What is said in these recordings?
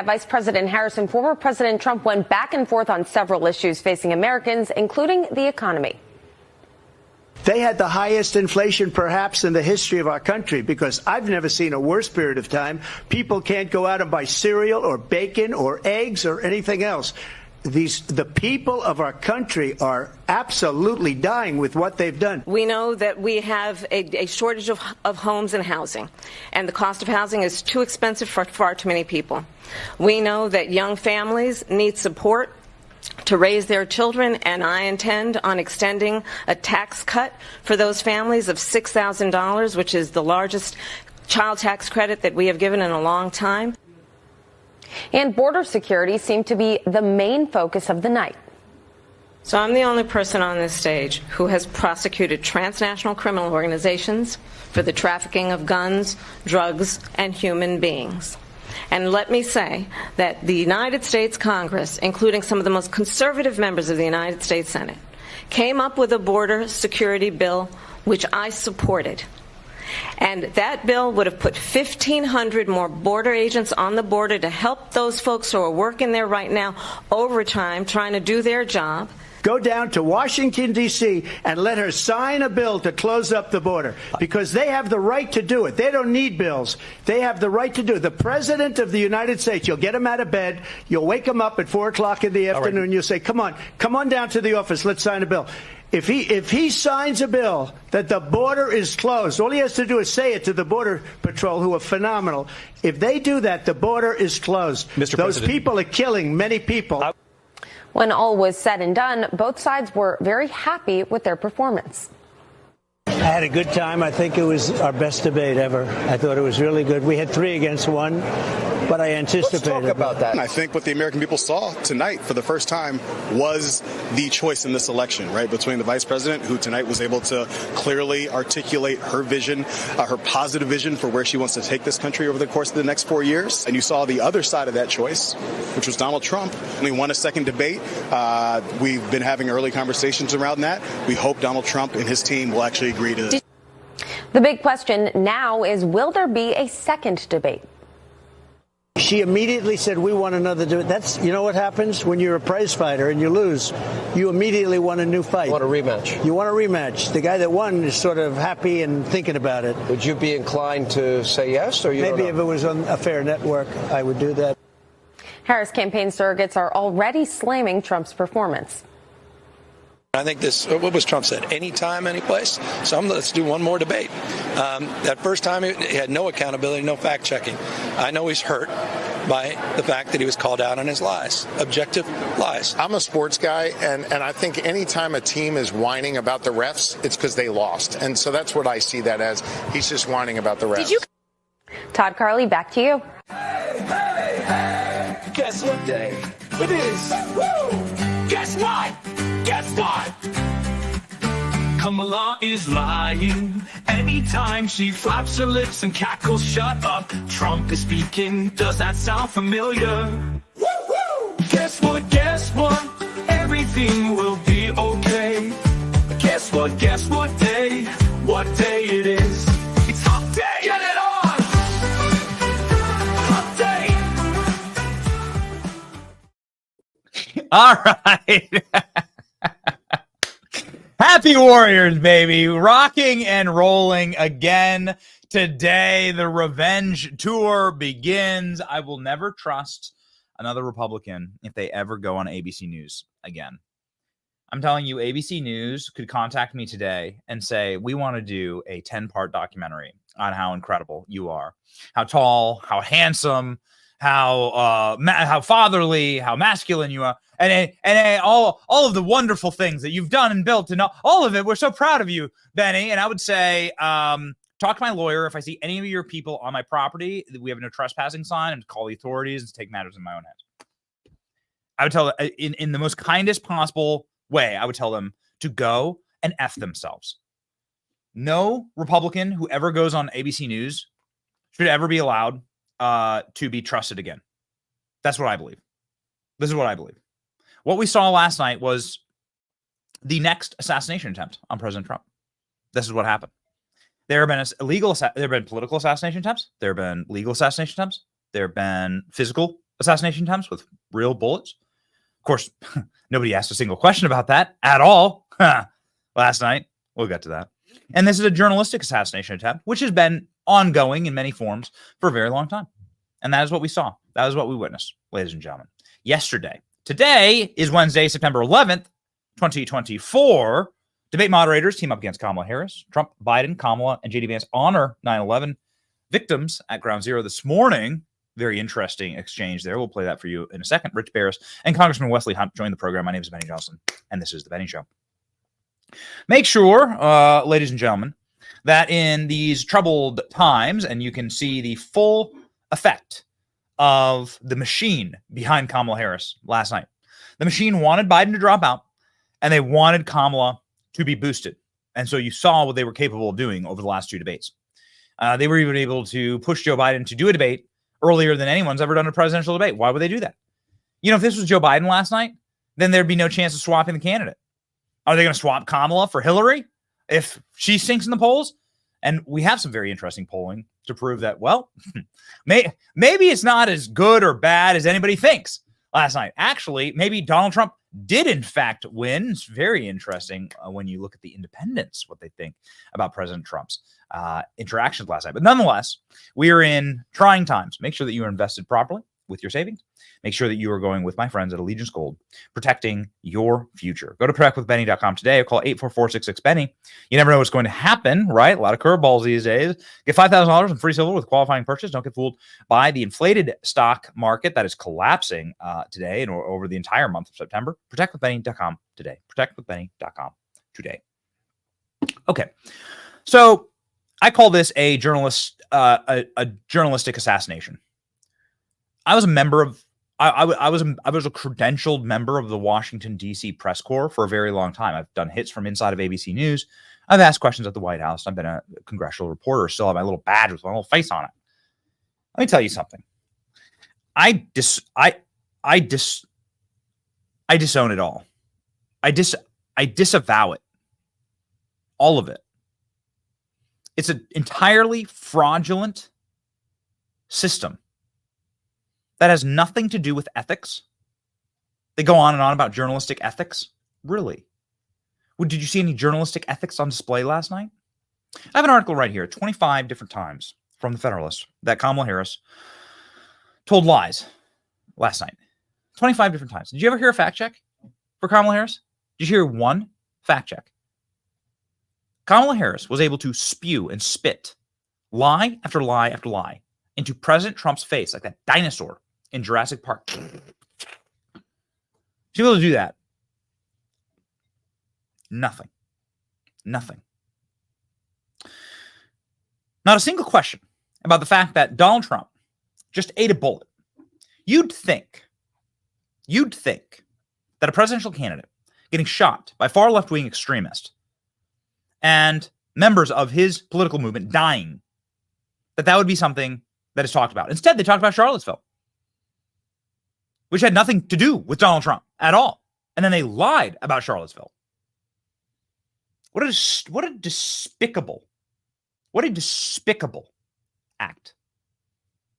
Vice President Harris and former President Trump went back and forth on several issues facing Americans, including the economy. They had the highest inflation perhaps in the history of our country, because I've never seen a worse period of time. People can't go out and buy cereal or bacon or eggs or anything else. The people of our country are absolutely dying with what they've done. We know that we have a shortage of homes and housing, and the cost of housing is too expensive for far too many people. We know that young families need support to raise their children, and I intend on extending a tax cut for those families of $6,000, which is the largest child tax credit that we have given in a long time. And border security seemed to be the main focus of the night. So I'm the only person on this stage who has prosecuted transnational criminal organizations for the trafficking of guns, drugs, and human beings. And let me say that the United States Congress, including some of the most conservative members of the United States Senate, came up with a border security bill which I supported. And that bill would have put 1,500 more border agents on the border to help those folks who are working there right now overtime trying to do their job. Go down to Washington, D.C., and let her sign a bill to close up the border, because they have the right to do it. They don't need bills. They have the right to do it. The President of the United States, you'll get him out of bed, you'll wake him up at 4 o'clock in the afternoon, you'll say, come on down to the office, let's sign a bill. If he signs a bill that the border is closed, all he has to do is say it to the Border Patrol, who are phenomenal. If they do that, the border is closed. Those people are killing many people. When all was said and done, both sides were very happy with their performance. I had a good time. I think it was our best debate ever. I thought it was really good. We had 3 against 1, but I anticipated. Let's talk about that. And I think what the American people saw tonight for the first time was the choice in this election, right, between the vice president, who tonight was able to clearly articulate her vision, her positive vision for where she wants to take this country over the course of the next 4 years. And you saw the other side of that choice, which was Donald Trump. We won a second debate. We've been having early conversations around that. We hope Donald Trump and his team will actually agree to this. The big question now is, will there be a second debate? She immediately said, we want another debate. That's, you know what happens when you're a prize fighter and you lose? You immediately want a new fight. You want a rematch. You want a rematch. The guy that won is sort of happy and thinking about it. Would you be inclined to say yes, or you Maybe if it was on a fair network, I would do that. Harris campaign surrogates are already slamming Trump's performance. I think this, what was Trump said, anytime, any place. So let's do one more debate. That first time he had no accountability, no fact checking. I know he's hurt by the fact that he was called out on his lies, objective lies. I'm a sports guy, and I think anytime a team is whining about the refs, it's because they lost. And so that's what I see that as. He's just whining about the refs. Todd Carley, back to you. Hey, hey, hey. Guess what day it is? Woo! Guess what? Guess what? Kamala is lying anytime she flaps her lips and cackles. Shut up, Trump is speaking. Does that sound familiar? Woo, woo. Guess what? Guess what? Everything will be okay. Guess what? Guess what day? What day it is? It's hump day. Get it on. Hump day. All right. Happy Warriors, baby. Rocking and rolling again today. The revenge tour begins. I will never trust another Republican if they ever go on ABC News again. I'm telling you, ABC News could contact me today and say, we want to do a 10-part documentary on how incredible you are, how tall, how handsome, how fatherly, how masculine you are, and all of the wonderful things that you've done and built, and all of it. We're so proud of you, Benny. And I would say, talk to my lawyer. If I see any of your people on my property, we have no trespassing sign, and call the authorities and take matters in my own hands. I would tell them in the most kindest possible way. I would tell them to go and F themselves. No Republican who ever goes on ABC News should ever be allowed to be trusted again. That's what I believe. This is what I believe. What we saw last night was the next assassination attempt on President Trump. This is what happened. There have been political assassination attempts. There have been legal assassination attempts. There have been physical assassination attempts with real bullets. Of course, nobody asked a single question about that at all last night. We'll get to that. And this is a journalistic assassination attempt, which has been ongoing in many forms for a very long time. And that is what we saw. That is what we witnessed, ladies and gentlemen, yesterday. Today is Wednesday, September 11th, 2024. Debate moderators team up against Kamala Harris. Trump, Biden, Kamala, and J.D. Vance honor 9/11 victims at Ground Zero this morning. Very interesting exchange there. We'll play that for you in a second. Rich Barris and Congressman Wesley Hunt joined the program. My name is Benny Johnson, and this is The Benny Show. Make sure, ladies and gentlemen, that in these troubled times, and you can see the full effect of the machine behind Kamala Harris last night. The machine wanted Biden to drop out, and they wanted Kamala to be boosted. And so you saw what they were capable of doing over the last two debates. They were even able to push Joe Biden to do a debate earlier than anyone's ever done a presidential debate. Why would they do that? You know, if this was Joe Biden last night, then there'd be no chance of swapping the candidate. Are they going to swap Kamala for Hillary if she sinks in the polls? And we have some very interesting polling to prove that, well, maybe it's not as good or bad as anybody thinks last night. Actually, maybe Donald Trump did, in fact, win. It's very interesting when you look at the independents, what they think about President Trump's interactions last night. But nonetheless, we are in trying times. Make sure that you are invested properly with your savings. Make sure that you are going with my friends at Allegiance Gold, protecting your future. Go to protectwithbenny.com today or call 844-66-BENNY. You never know what's going to happen, right? A lot of curveballs these days. Get $5,000 in free silver with qualifying purchase. Don't get fooled by the inflated stock market that is collapsing today and over the entire month of September. Protectwithbenny.com today. Protectwithbenny.com today. Okay. So I call this a journalistic assassination. I was a member of, I was a credentialed member of the Washington, D.C. press corps for a very long time. I've done hits from inside of ABC News. I've asked questions at the White House. I've been a congressional reporter. Still have my little badge with my little face on it. Let me tell you something. I disown it all. I disavow it. All of it. It's an entirely fraudulent system that has nothing to do with ethics. They go on and on about journalistic ethics. Really? Well, did you see any journalistic ethics on display last night? I have an article right here, 25 different times from the Federalist that Kamala Harris told lies last night. 25 different times. Did you ever hear a fact check for Kamala Harris? Did you hear one fact check? Kamala Harris was able to spew and spit lie after lie after lie into President Trump's face like that dinosaur in Jurassic Park. She's able to do that. Nothing. Not a single question about the fact that Donald Trump just ate a bullet. You'd think that a presidential candidate getting shot by far left-wing extremists and members of his political movement dying, that would be something that is talked about. Instead, they talked about Charlottesville, which had nothing to do with Donald Trump at all. And then they lied about Charlottesville. What a despicable act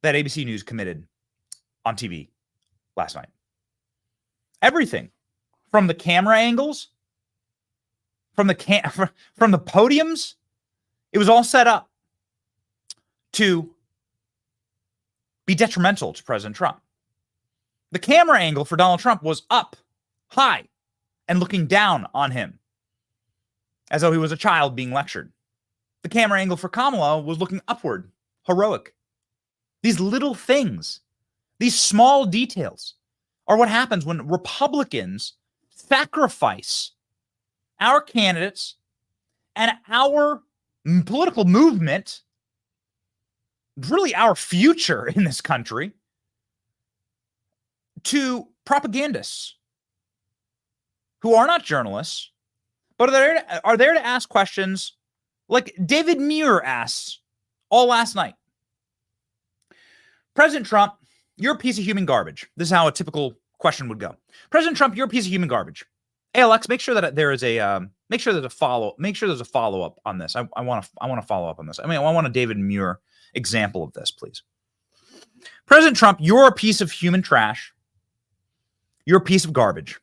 that ABC News committed on TV last night. Everything from the camera angles, from the podiums, it was all set up to be detrimental to President Trump. The camera angle for Donald Trump was up high and looking down on him as though he was a child being lectured. The camera angle for Kamala was looking upward, heroic. These little things, these small details are what happens when Republicans sacrifice our candidates and our political movement, really our future in this country, to propagandists who are not journalists, but are there to ask questions like David Muir asks all last night. President Trump, you're a piece of human garbage. This is how a typical question would go. President Trump, you're a piece of human garbage. Hey, Alex, make sure that there is a make sure there's a follow up on this. I want to follow up on this. I want a David Muir example of this, please. President Trump, you're a piece of human trash. You're a piece of garbage.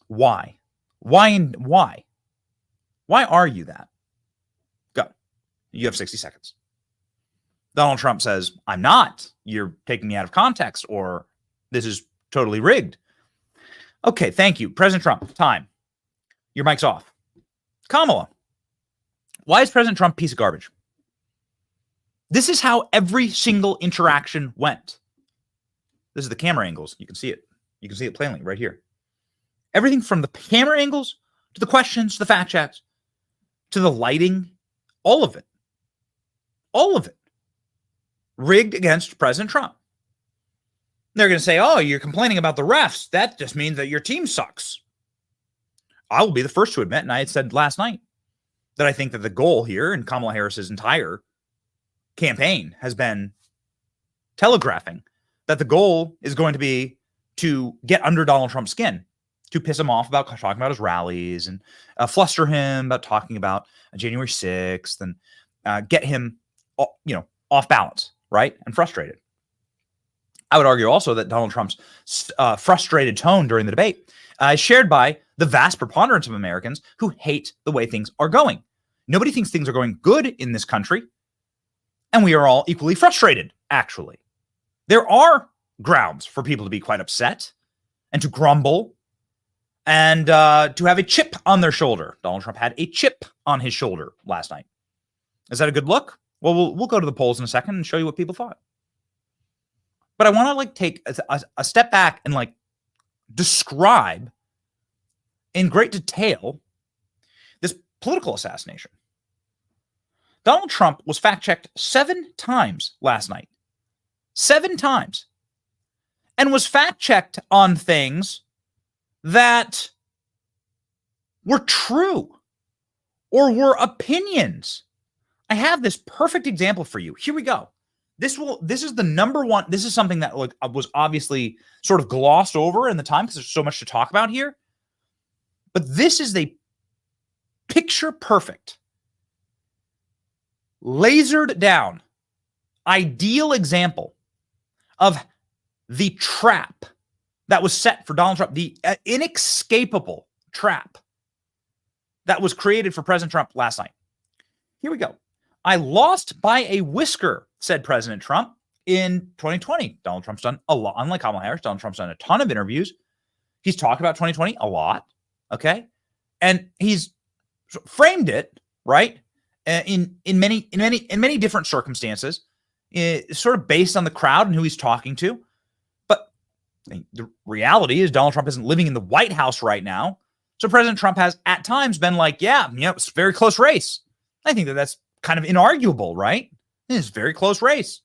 Why? Why are you that? Go. You have 60 seconds. Donald Trump says, I'm not. You're taking me out of context, or this is totally rigged. Okay, thank you. President Trump, time. Your mic's off. Kamala, why is President Trump a piece of garbage? This is how every single interaction went. This is the camera angles. You can see it. You can see it plainly right here. Everything from the camera angles to the questions, to the fact checks, to the lighting, all of it. All of it. Rigged against President Trump. They're going to say, oh, you're complaining about the refs. That just means that your team sucks. I will be the first to admit, and I had said last night, that I think that the goal here in Kamala Harris's entire campaign has been telegraphing that the goal is going to be to get under Donald Trump's skin, to piss him off about talking about his rallies and fluster him about talking about January 6th and get him, off balance, right? And frustrated. I would argue also that Donald Trump's frustrated tone during the debate is shared by the vast preponderance of Americans who hate the way things are going. Nobody thinks things are going good in this country, and we are all equally frustrated, actually. There are grounds for people to be quite upset and to grumble and to have a chip on their shoulder. Donald Trump had a chip on his shoulder last night. Is that a good look? Well, we'll go to the polls in a second and show you what people thought. But I want to take a step back and describe in great detail this political assassination. Donald Trump was fact-checked 7 times last night. 7 times. And was fact-checked on things that were true or were opinions. I have this perfect example for you. Here we go. This is the number one. This is something that was obviously sort of glossed over in the time because there's so much to talk about here. But this is the picture perfect, lasered down, ideal example of the trap that was set for Donald Trump, the inescapable trap that was created for President Trump last night. Here we go. I lost by a whisker, said President Trump in 2020. Donald Trump's done a lot, unlike Kamala Harris. Donald Trump's done a ton of interviews. He's talked about 2020 a lot, okay? And he's framed it, right, in many different circumstances, sort of based on the crowd and who he's talking to. But the reality is Donald Trump isn't living in the White House right now. So President Trump has at times been like, it's a very close race. I think that's kind of inarguable, right? It's a very close race.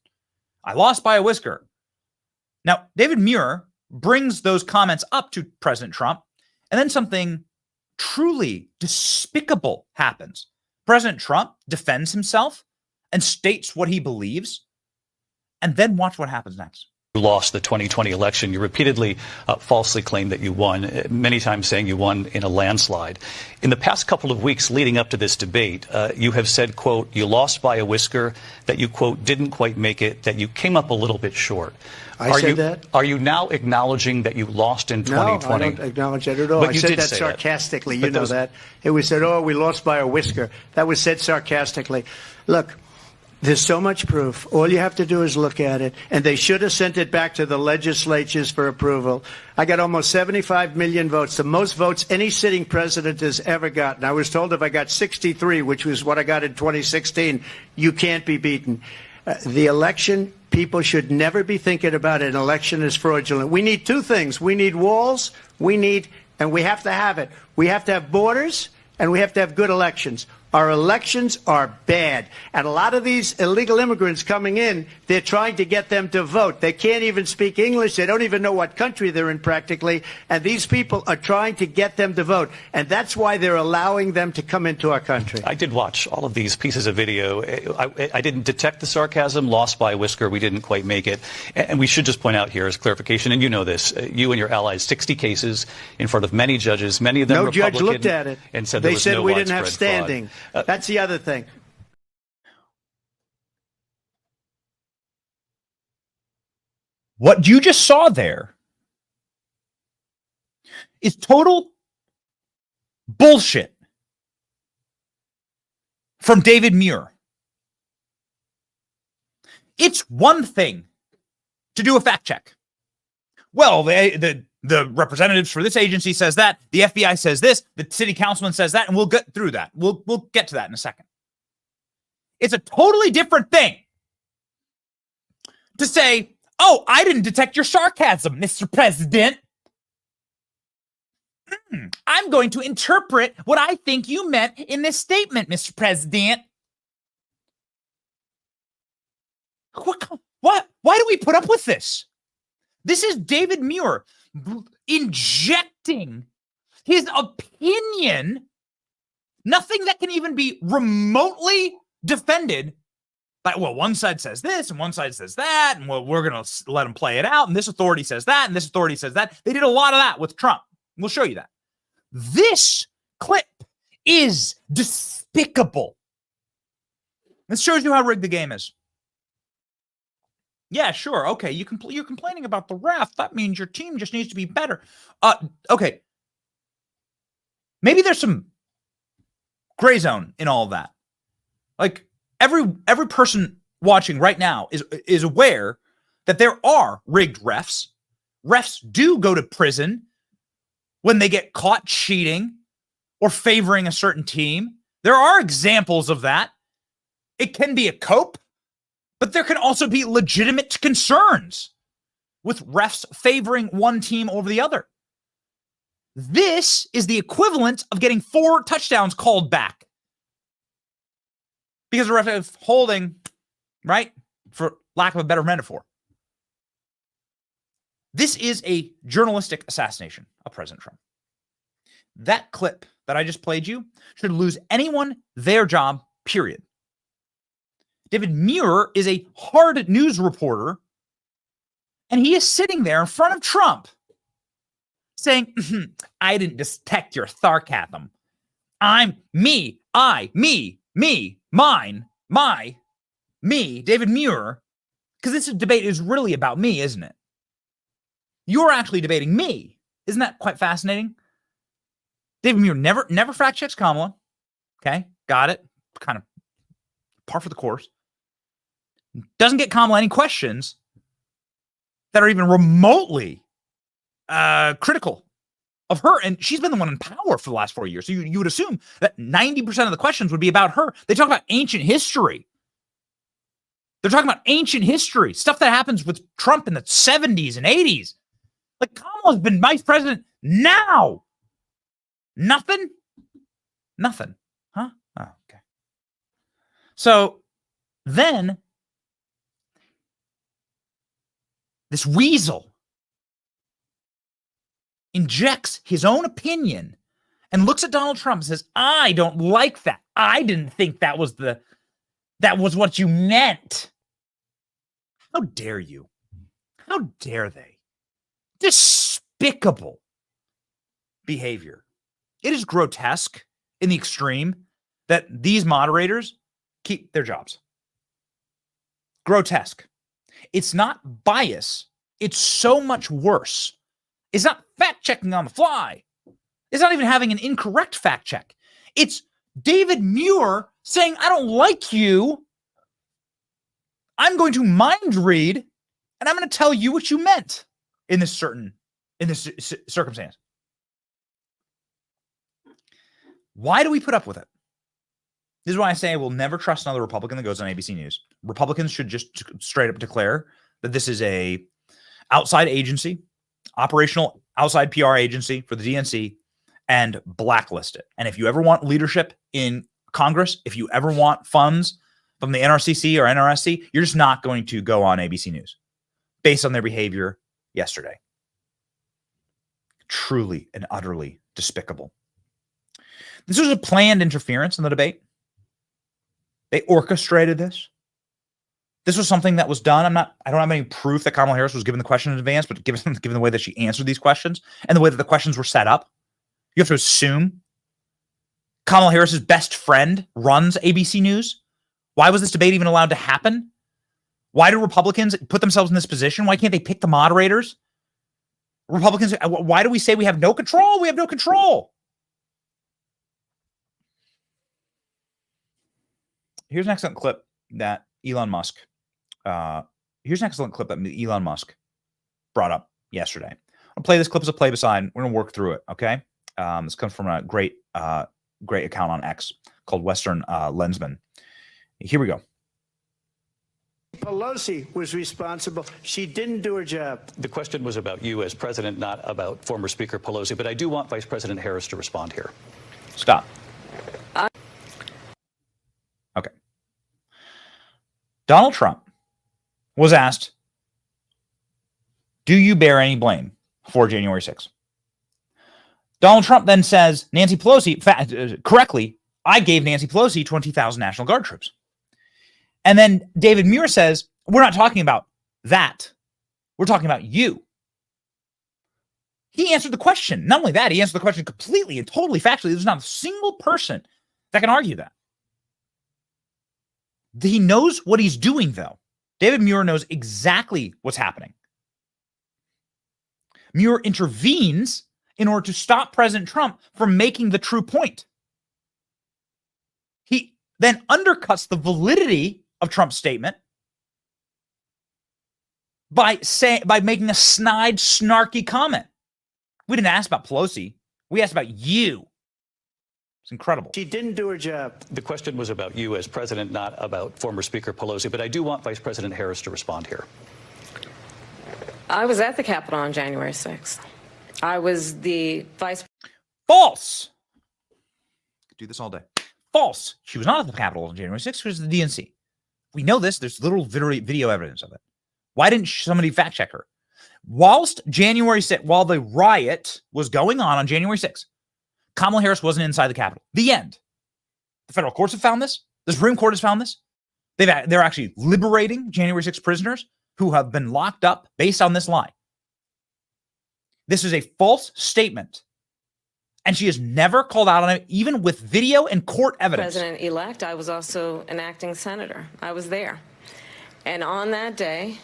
I lost by a whisker. Now, David Muir brings those comments up to President Trump, and then something truly despicable happens. President Trump defends himself and states what he believes, and then watch what happens next. You lost the 2020 election. You repeatedly falsely claimed that you won, many times saying you won in a landslide. In the past couple of weeks leading up to this debate, you have said, quote, you lost by a whisker, that you, quote, didn't quite make it, that you came up a little bit short. I said that? Are you now acknowledging that you lost in 2020? No, I don't acknowledge that at all. But I said that sarcastically. You know that. It was said, we lost by a whisker. That was said sarcastically. Look, there's so much proof. All you have to do is look at it. And they should have sent it back to the legislatures for approval. I got almost 75 million votes, the most votes any sitting president has ever gotten. I was told if I got 63, which was what I got in 2016, you can't be beaten. The election, people should never be thinking about an election as fraudulent. We need 2 things. We need walls. And we have to have it. We have to have borders, and we have to have good elections. Our elections are bad. And a lot of these illegal immigrants coming in, they're trying to get them to vote. They can't even speak English. They don't even know what country they're in practically. And these people are trying to get them to vote. And that's why they're allowing them to come into our country. I did watch all of these pieces of video. I didn't detect the sarcasm, lost by a whisker. We didn't quite make it. And we should just point out here as clarification, and you know this, you and your allies, 60 cases in front of many judges, many of them Republican. No judge looked at it. And said they said no we didn't have standing. Fraud. That's the other thing. What you just saw there is total bullshit from David Muir. It's one thing to do a fact check. Well, the representatives for this agency says that, the FBI says this, the city councilman says that, and we'll get through that. We'll get to that in a second. It's a totally different thing to say, oh, I didn't detect your sarcasm, Mr. President. I'm going to interpret what I think you meant in this statement, Mr. President. What? Why do we put up with this? This is David Muir injecting his opinion, nothing that can even be remotely defended by, well, one side says this and one side says that, and well, we're going to let them play it out, and this authority says that, and this authority says that. They did a lot of that with Trump. We'll show you that. This clip is despicable. This shows you how rigged the game is. Yeah, sure. Okay, you're complaining about the ref. That means your team just needs to be better. Okay. Maybe there's some gray zone in all of that. Like every person watching right now is aware that there are rigged refs. Refs do go to prison when they get caught cheating or favoring a certain team. There are examples of that. It can be a cope. But there can also be legitimate concerns with refs favoring one team over the other. This is the equivalent of getting 4 touchdowns called back because the ref is holding, right? For lack of a better metaphor. This is a journalistic assassination of President Trump. That clip that I just played you should lose anyone their job, period. David Muir is a hard news reporter, and he is sitting there in front of Trump saying, I didn't detect your sarcasm. I'm me, I, me, mine, my, me, David Muir, because this debate is really about me, isn't it? You're actually debating me. Isn't that quite fascinating? David Muir never fact checks Kamala. Okay, got it. Kind of par for the course. Doesn't get Kamala any questions that are even remotely critical of her. And she's been the one in power for the last 4 years. So you would assume that 90% of the questions would be about her. They talk about ancient history. They're talking about ancient history, stuff that happens with Trump in the 70s and 80s. Like, Kamala's been vice president now. Nothing? Huh? Oh, okay. So then this weasel injects his own opinion and looks at Donald Trump and says, I don't like that. I didn't think that was what you meant. How dare you? How dare they? Despicable behavior. It is grotesque in the extreme that these moderators keep their jobs. Grotesque. It's not bias. It's so much worse. It's not fact checking on the fly. It's not even having an incorrect fact check. It's David Muir saying, I don't like you. I'm going to mind read, and I'm going to tell you what you meant in this circumstance. Why do we put up with it? This is why I say I will never trust another Republican that goes on ABC News. Republicans should just straight up declare that this is a outside agency, operational outside PR agency for the DNC, and blacklist it. And if you ever want leadership in Congress, if you ever want funds from the NRCC or NRSC, you're just not going to go on ABC News based on their behavior yesterday. Truly and utterly despicable. This was a planned interference in the debate. They orchestrated this. This was something that was done. I don't have any proof that Kamala Harris was given the question in advance, but given the way that she answered these questions and the way that the questions were set up, you have to assume Kamala Harris's best friend runs ABC News. Why was this debate even allowed to happen? Why do Republicans put themselves in this position? Why can't they pick the moderators? Republicans, why do we say we have no control? We have no control. Here's an excellent clip that Elon Musk brought up yesterday. I'll play this clip as a play beside. We're going to work through it, okay? This comes from a great account on X called Western Lensman. Here we go. Pelosi was responsible. She didn't do her job. The question was about you as president, not about former Speaker Pelosi, but I do want Vice President Harris to respond here. Stop. Okay. Donald Trump was asked, do you bear any blame for January 6th? Donald Trump then says, Nancy Pelosi, correctly, I gave Nancy Pelosi 20,000 National Guard troops. And then David Muir says, we're not talking about that. We're talking about you. He answered the question. Not only that, he answered the question completely and totally factually. There's not a single person that can argue that. He knows what he's doing, though. David Muir knows exactly what's happening. Muir intervenes in order to stop President Trump from making the true point. He then undercuts the validity of Trump's statement by making a snide, snarky comment. We didn't ask about Pelosi. We asked about you. It's incredible. She didn't do her job. The question was about you as president, not about former Speaker Pelosi, but I do want Vice President Harris to respond here. I was at the Capitol on January 6th. I was the vice. False. Could do this all day. False. She was not at the Capitol on January 6th. She was at the DNC. We know this. There's little video evidence of it. Why didn't somebody fact check her? While the riot was going on January 6th, Kamala Harris wasn't inside the Capitol. The end. The federal courts have found this. The Supreme Court has found this. They're actually liberating January 6th prisoners who have been locked up based on this lie. This is a false statement. And she has never called out on it, even with video and court evidence. President-elect, I was also an acting senator. I was there. And on that day,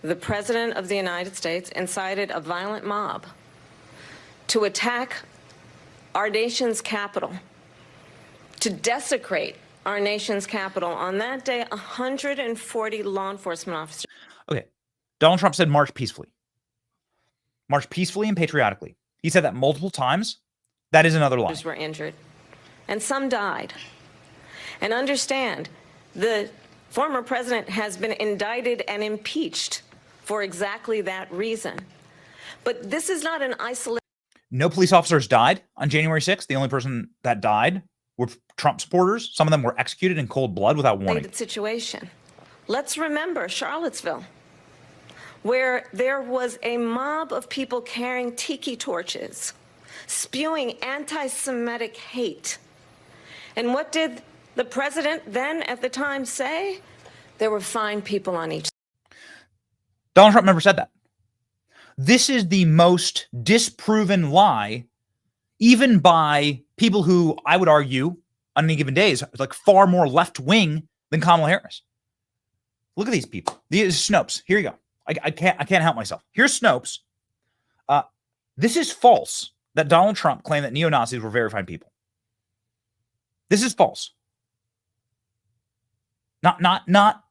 the President of the United States incited a violent mob to attack our nation's capital, to desecrate our nation's capital. On that day, 140 law enforcement officers. Okay. Donald Trump said march peacefully. March peacefully and patriotically. He said that multiple times. That is another lie. Were injured, and some died. And understand, the former president has been indicted and impeached for exactly that reason. But this is not an isolated. No police officers died on January 6th. The only person that died were Trump supporters. Some of them were executed in cold blood without warning. Situation. Let's remember Charlottesville, where there was a mob of people carrying tiki torches, spewing anti-Semitic hate. And what did the president then at the time say? There were fine people on each side. Donald Trump never said that. This is the most disproven lie, even by people who I would argue on any given day is like far more left-wing than Kamala Harris. Look at these people. These Snopes. Here you go. I can't help myself. Here's Snopes. This is false that Donald Trump claimed that neo-Nazis were very fine people. This is false. Not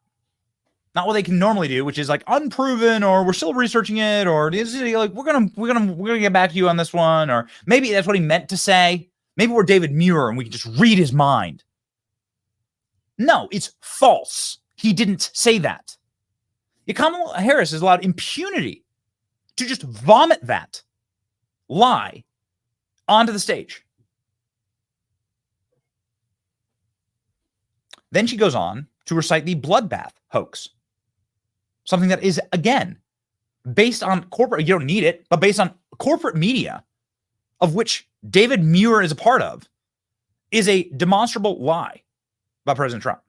what they can normally do, which is like unproven, or we're still researching it, or is it like we're gonna get back to you on this one, or maybe that's what he meant to say. Maybe we're David Muir and we can just read his mind. No, it's false. He didn't say that. Kamala Harris is allowed impunity to just vomit that lie onto the stage. Then she goes on to recite the bloodbath hoax. Something that is, again, based on corporate, you don't need it, but based on corporate media, of which David Muir is a part of, is a demonstrable lie by President Trump.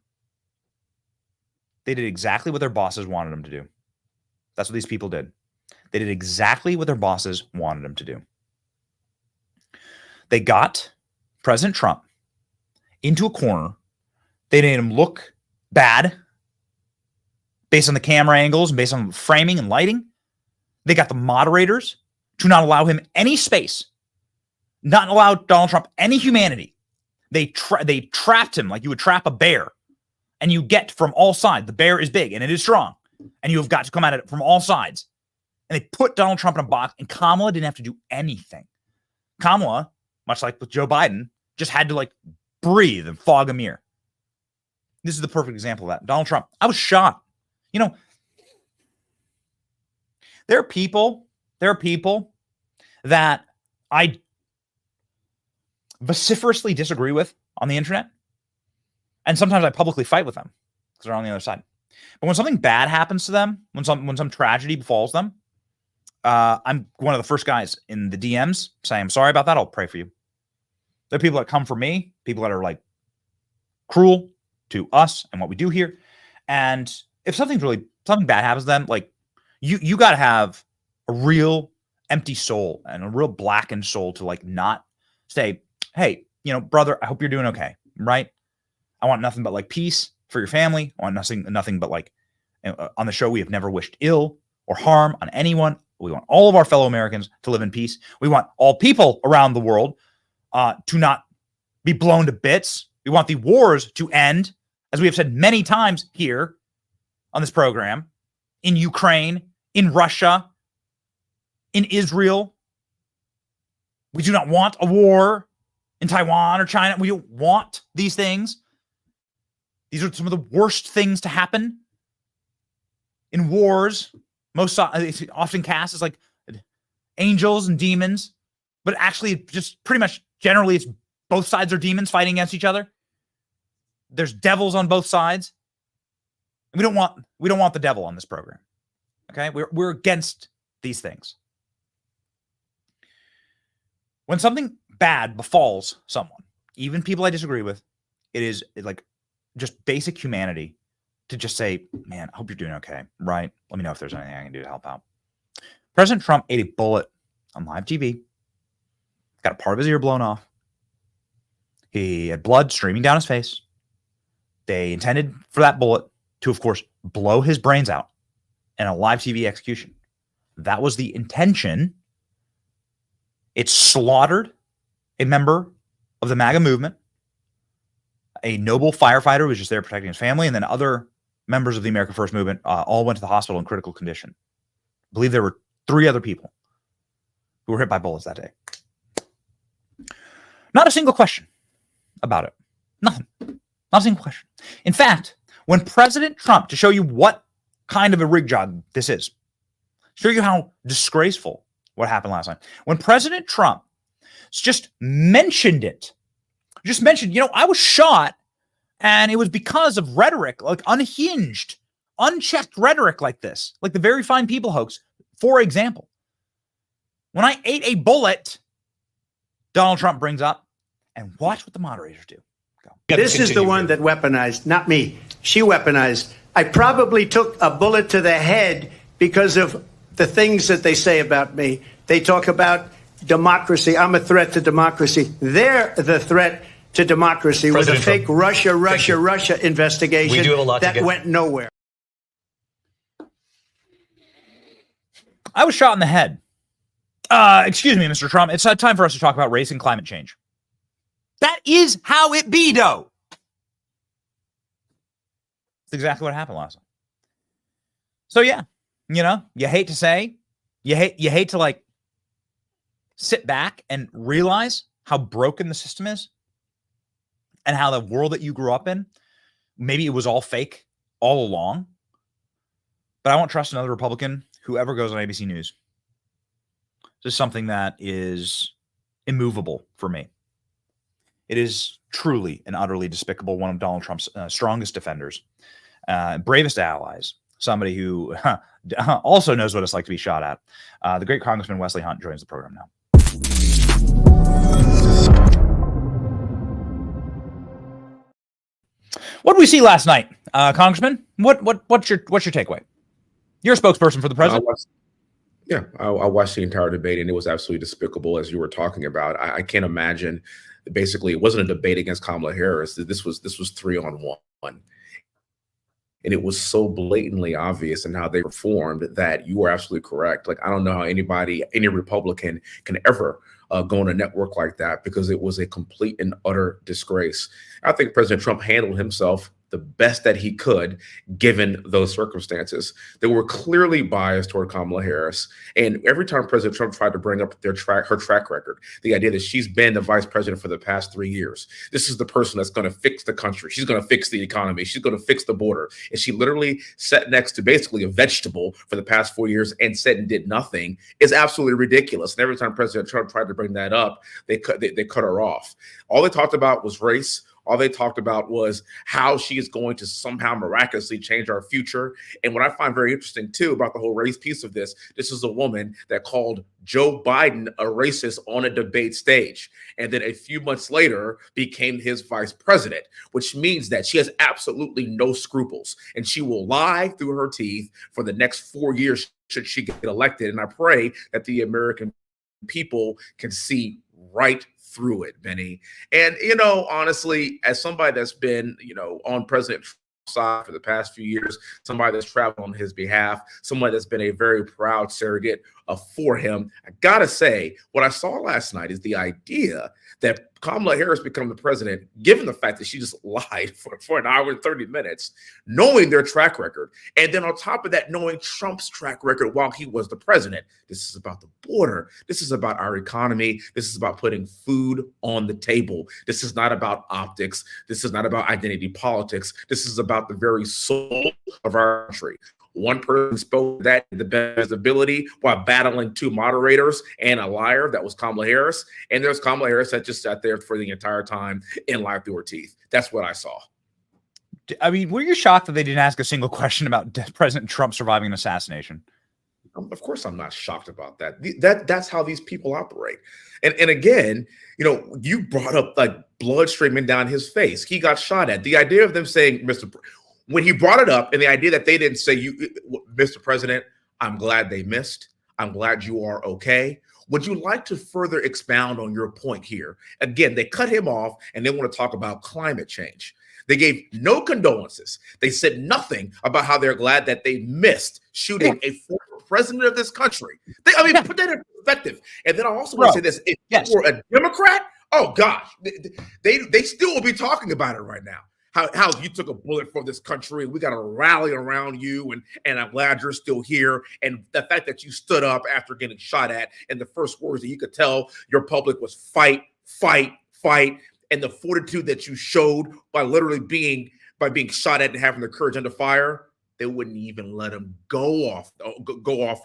They did exactly what their bosses wanted them to do. That's what these people did. They did exactly what their bosses wanted them to do. They got President Trump into a corner. They made him look bad. based on the camera angles and based on framing and lighting. They got the moderators to not allow him any space, not allow Donald Trump any humanity. They trapped him like you would trap a bear, and you get from all sides. The bear is big and it is strong, and you have got to come at it from all sides. And they put Donald Trump in a box, and Kamala didn't have to do anything. Kamala, much like with Joe Biden, just had to like breathe and fog a mirror. This is the perfect example of that. Donald Trump, I was shocked. You know, there are people that I vociferously disagree with on the internet. And sometimes I publicly fight with them because they're on the other side. But when something bad happens to them, when some tragedy befalls them, I'm one of the first guys in the DMs saying, I'm sorry about that. I'll pray for you. There are people that come for me, people that are like cruel to us and what we do here. And if something bad happens to them, like you got to have a real empty soul and a real blackened soul to like not say, hey, you know, brother, I hope you're doing okay. Right. I want nothing but like peace for your family. I want nothing but like on the show. We have never wished ill or harm on anyone. We want all of our fellow Americans to live in peace. We want all people around the world to not be blown to bits. We want the wars to end, as we have said many times here on this program, in Ukraine, in Russia, in Israel. We do not want a war in Taiwan or China. We don't want these things. These are some of the worst things to happen in wars. Most often cast as like angels and demons, but actually just pretty much generally it's both sides are demons fighting against each other. There's devils on both sides. And we don't want the devil on this program. Okay? We're against these things. When something bad befalls someone, even people I disagree with, it is like just basic humanity to just say, man, I hope you're doing okay, right? Let me know if there's anything I can do to help out. President Trump ate a bullet on live TV, got a part of his ear blown off. He had blood streaming down his face. They intended for that bullet to, of course, blow his brains out in a live TV execution. That was the intention. It slaughtered a member of the MAGA movement, a noble firefighter who was just there protecting his family, and then other members of the America First movement all went to the hospital in critical condition. I believe there were 3 other people who were hit by bullets that day. Not a single question about it. Nothing. Not a single question. In fact, when President Trump, to show you what kind of a rig job this is, show you how disgraceful what happened last night, when President Trump just mentioned it, you know, I was shot, and it was because of rhetoric, like unhinged, unchecked rhetoric like this, like the Very Fine People hoax, for example. When I ate a bullet, Donald Trump brings up, and watch what the moderators do. Go. This is the one that weaponized, not me. She weaponized. I probably took a bullet to the head because of the things that they say about me. They talk about democracy. I'm a threat to democracy. They're the threat to democracy with a fake Russia investigation that went nowhere. I was shot in the head. Excuse me, Mr. Trump. It's time for us to talk about race and climate change. That is how it be, though. That's exactly what happened last night. So yeah, you know, you hate to say, you hate to like sit back and realize how broken the system is. And how the world that you grew up in, maybe it was all fake all along. But I won't trust another Republican who ever goes on ABC News. This is something that is immovable for me. It is truly and utterly despicable. One of Donald Trump's strongest defenders, bravest allies, somebody who also knows what it's like to be shot at. The great Congressman Wesley Hunt joins the program now. What did we see last night, Congressman? What's your takeaway? You're a spokesperson for the president. I watched the entire debate, and it was absolutely despicable, as you were talking about. I can't imagine. Basically, it wasn't a debate against Kamala Harris. This was 3-on-1. and it was so blatantly obvious in how they performed that you are absolutely correct. Like, I don't know how any Republican can ever go on a network like that, because it was a complete and utter disgrace. I think President Trump handled himself the best that he could, given those circumstances. They were clearly biased toward Kamala Harris. And every time President Trump tried to bring up her track record, the idea that she's been the vice president for the past 3 years, this is the person that's going to fix the country. She's going to fix the economy. She's going to fix the border. And she literally sat next to basically a vegetable for the past 4 years and said and did nothing, is absolutely ridiculous. And every time President Trump tried to bring that up, they cut her off. All they talked about was race. All they talked about was how she is going to somehow miraculously change our future. And what I find very interesting, too, about the whole race piece of this is a woman that called Joe Biden a racist on a debate stage, and then a few months later became his vice president, which means that she has absolutely no scruples, and she will lie through her teeth for the next 4 years should she get elected. And I pray that the American people can see right through it, Benny. And, honestly, as somebody that's been, on President Trump's side for the past few years, somebody that's traveled on his behalf, somebody that's been a very proud surrogate for him, I gotta say, what I saw last night is the idea that Kamala Harris become the president, given the fact that she just lied for an hour and 30 minutes, knowing their track record. And then on top of that, knowing Trump's track record while he was the president. This is about the border. This is about our economy. This is about putting food on the table. This is not about optics. This is not about identity politics. This is about the very soul of our country. One person spoke that the best ability while battling two moderators and a liar. That was Kamala Harris. And there's Kamala Harris that just sat there for the entire time and lied through her teeth. That's what I saw. I mean, were you shocked that they didn't ask a single question about President Trump surviving an assassination? Of course, I'm not shocked about that. That's how these people operate. And again, you brought up like blood streaming down his face. He got shot at. The idea of them saying, when he brought it up, and the idea that they didn't say, Mr. President, I'm glad they missed. I'm glad you are okay. Would you like to further expound on your point here? Again, they cut him off and they want to talk about climate change. They gave no condolences. They said nothing about how they're glad that they missed shooting a former president of this country. Put that in perspective. And then I also want to say this. If you were a Democrat, oh gosh, they still will be talking about it right now. How you took a bullet for this country, we got to rally around you, and I'm glad you're still here. And the fact that you stood up after getting shot at, and the first words that you could tell your public was fight, fight, fight, and the fortitude that you showed by literally being shot at and having the courage under fire, they wouldn't even let him go off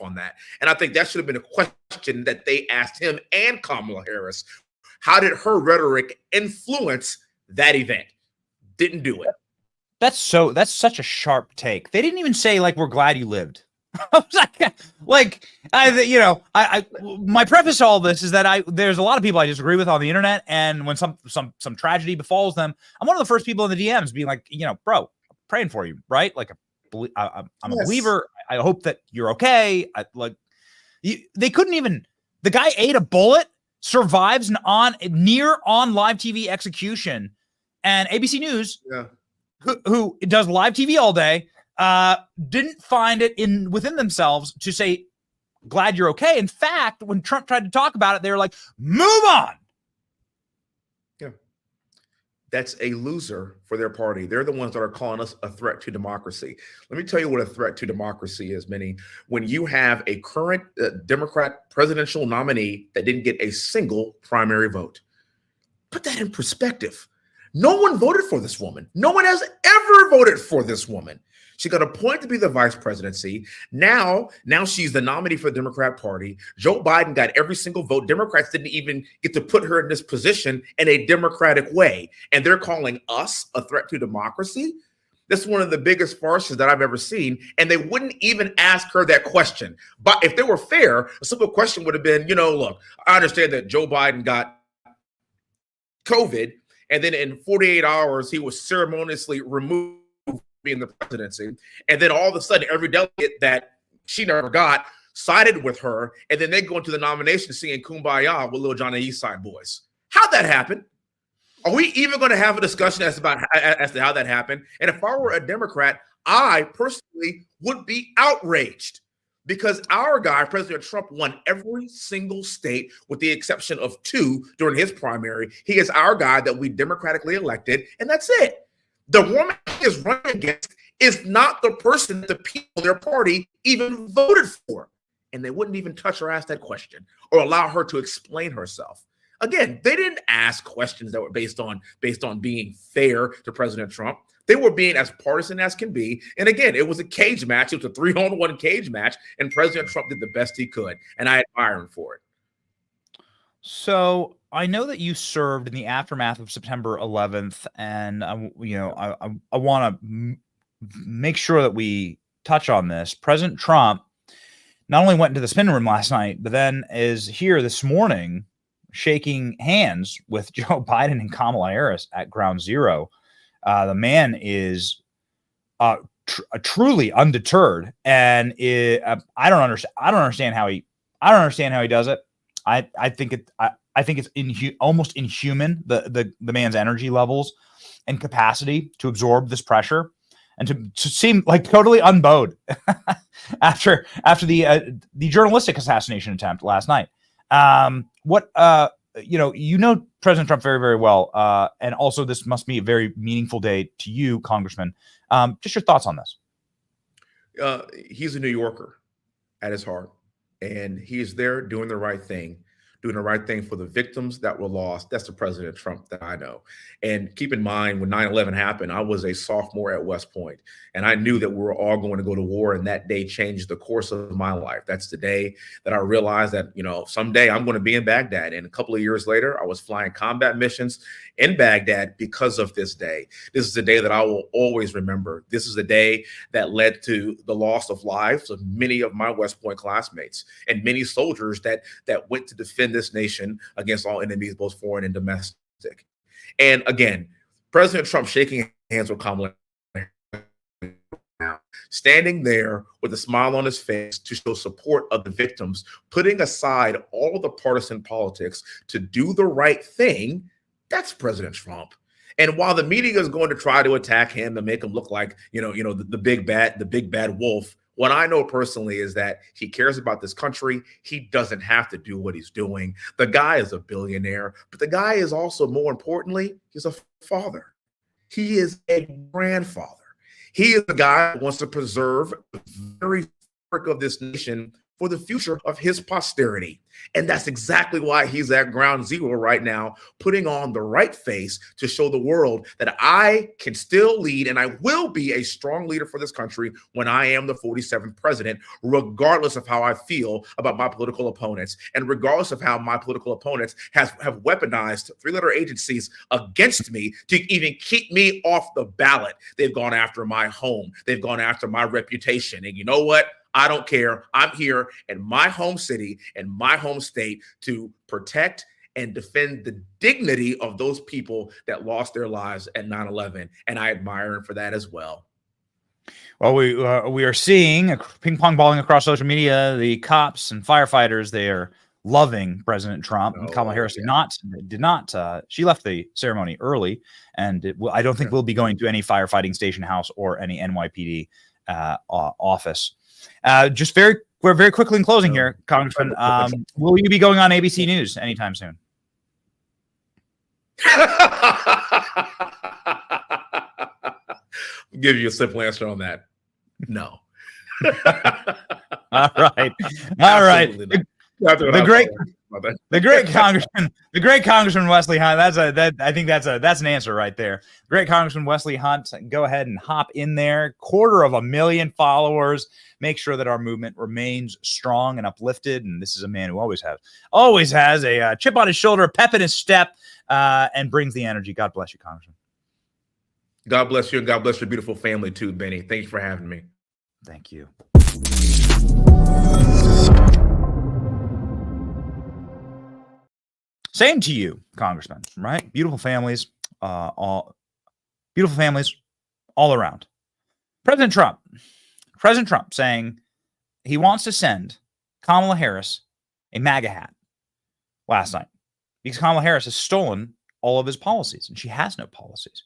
on that. And I think that should have been a question that they asked him and Kamala Harris. How did her rhetoric influence that event? Didn't do it. That's such a sharp take. They didn't even say like, we're glad you lived. I was like, my preface to all this is that there's a lot of people I disagree with on the internet, and when some tragedy befalls them, I'm one of the first people in the DMs being like, bro, I'm praying for you, right? Like I'm a believer. I hope that you're okay. They couldn't even. The guy ate a bullet, survives on live TV execution. And ABC News, who does live TV all day, didn't find it within themselves to say, glad you're okay. In fact, when Trump tried to talk about it, they were like, move on. Yeah. That's a loser for their party. They're the ones that are calling us a threat to democracy. Let me tell you what a threat to democracy is, Minnie. When you have a current Democrat presidential nominee that didn't get a single primary vote. Put that in perspective. No one voted for this woman. No one has ever voted for this woman. She got appointed to be the vice presidency. Now she's the nominee for the Democrat Party. Joe Biden got every single vote. Democrats didn't even get to put her in this position in a democratic way. And they're calling us a threat to democracy? This is one of the biggest farces that I've ever seen. And they wouldn't even ask her that question. But if they were fair, a simple question would have been, look, I understand that Joe Biden got COVID, and then in 48 hours, he was ceremoniously removed from being the presidency. And then all of a sudden, every delegate that she never got sided with her. And then they go into the nomination singing Kumbaya with Lil Jon and East Side Boys. How'd that happen? Are we even going to have a discussion as to how that happened? And if I were a Democrat, I personally would be outraged because our guy, President Trump, won every single state with the exception of 2 during his primary. He is our guy that we democratically elected, and that's it. The woman he is running against is not the person that the people, their party, even voted for. And they wouldn't even touch or ask that question or allow her to explain herself. Again, they didn't ask questions that were based on being fair to President Trump. They were being as partisan as can be. And again, it was a cage match. It was a 3-on-1 cage match. And President Trump did the best he could. And I admire him for it. So I know that you served in the aftermath of September 11th. And, I want to make sure that we touch on this. President Trump not only went into the spin room last night, but then is here this morning shaking hands with Joe Biden and Kamala Harris at Ground Zero. The man is truly undeterred, and I don't understand how he does it. I think it's almost inhuman, the man's energy levels and capacity to absorb this pressure and to seem like totally unbowed after the journalistic assassination attempt last night. President Trump very, very well. And also this must be a very meaningful day to you, Congressman. Just your thoughts on this. He's a New Yorker at his heart, and he is there doing the right thing for the victims that were lost. That's the President Trump that I know. And keep in mind, when 9/11 happened, I was a sophomore at West Point, and I knew that we were all going to go to war, and that day changed the course of my life. That's the day that I realized that, someday I'm going to be in Baghdad. And a couple of years later, I was flying combat missions in Baghdad because of this day. This is a day that I will always remember. This is a day that led to the loss of lives of many of my West Point classmates and many soldiers that went to defend this nation against all enemies, both foreign and domestic. And again, President Trump shaking hands with Kamala, standing there with a smile on his face to show support of the victims, putting aside all the partisan politics to do the right thing. That's President Trump. And while the media is going to try to attack him and make him look like, the big bad wolf, what I know personally is that he cares about this country. He doesn't have to do what he's doing. The guy is a billionaire, but the guy is also, more importantly, he's a father. He is a grandfather. He is the guy who wants to preserve the very fabric of this nation for the future of his posterity. And that's exactly why he's at Ground Zero right now, putting on the right face to show the world that I can still lead and I will be a strong leader for this country when I am the 47th president, regardless of how I feel about my political opponents and regardless of how my political opponents have weaponized 3-letter agencies against me to even keep me off the ballot. They've gone after my home. They've gone after my reputation. And you know what? I don't care. I'm here in my home city and my home state to protect and defend the dignity of those people that lost their lives at 9/11. And I admire him for that as well. Well, we are seeing a ping pong balling across social media. The cops and firefighters, they are loving President Trump. Kamala Harris did not. She left the ceremony early, and I don't think we'll be going to any firefighting station house or any NYPD office. We're very quickly in closing here, Congressman. Will you be going on ABC News anytime soon? I'll give you a simple answer on that. No. All right. The great Congressman Wesley Hunt. I think that's an answer right there. Great Congressman Wesley Hunt. Go ahead and hop in there. 250,000 followers. Make sure that our movement remains strong and uplifted. And this is a man who always has a chip on his shoulder, a pep in his step, and brings the energy. God bless you, Congressman. God bless you, and God bless your beautiful family too, Benny. Thank you for having me. Thank you. Same to you, Congressman, right? Beautiful families, all around. President Trump saying he wants to send Kamala Harris a MAGA hat last night because Kamala Harris has stolen all of his policies, and she has no policies.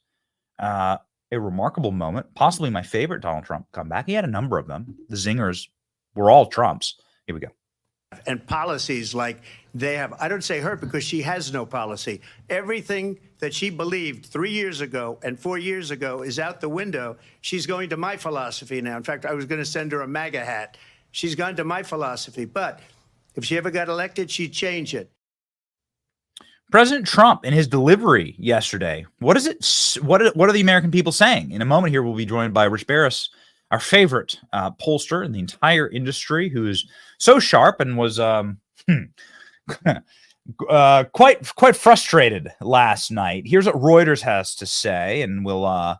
A remarkable moment, possibly my favorite Donald Trump comeback. He had a number of them. The zingers were all Trumps. Here we go. And policies like they have, I don't say her because she has no policy. Everything that she believed 3 years ago and 4 years ago is out the window. She's going to my philosophy now. In fact, I was going to send her a MAGA hat. She's gone to my philosophy. But if she ever got elected, she'd change it. President Trump in his delivery yesterday, what is it? What are the American people saying? In a moment here, we'll be joined by Rich Barris, our favorite pollster in the entire industry, who is so sharp and was quite frustrated last night. Here's what Reuters has to say, and we'll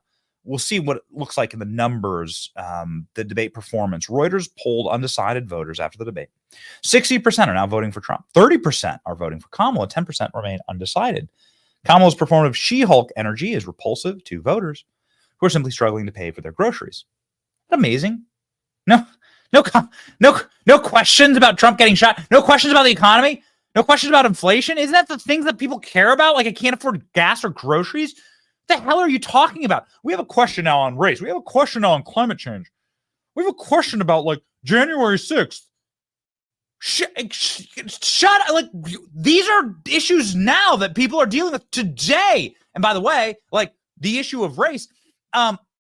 see what it looks like in the numbers, the debate performance. Reuters polled undecided voters after the debate. 60% are now voting for Trump. 30% are voting for Kamala. 10% remain undecided. Kamala's performative She-Hulk energy is repulsive to voters who are simply struggling to pay for their groceries. Amazing. No questions about Trump getting shot. No questions about the economy. No questions about inflation. Isn't that the things that people care about? Like, I can't afford gas or groceries. What the hell are you talking about? We have a question now on race. We have a question now on climate change. We have a question about, like, January 6th. Shut up. Like, these are issues now that people are dealing with today. And by the way, like, the issue of race,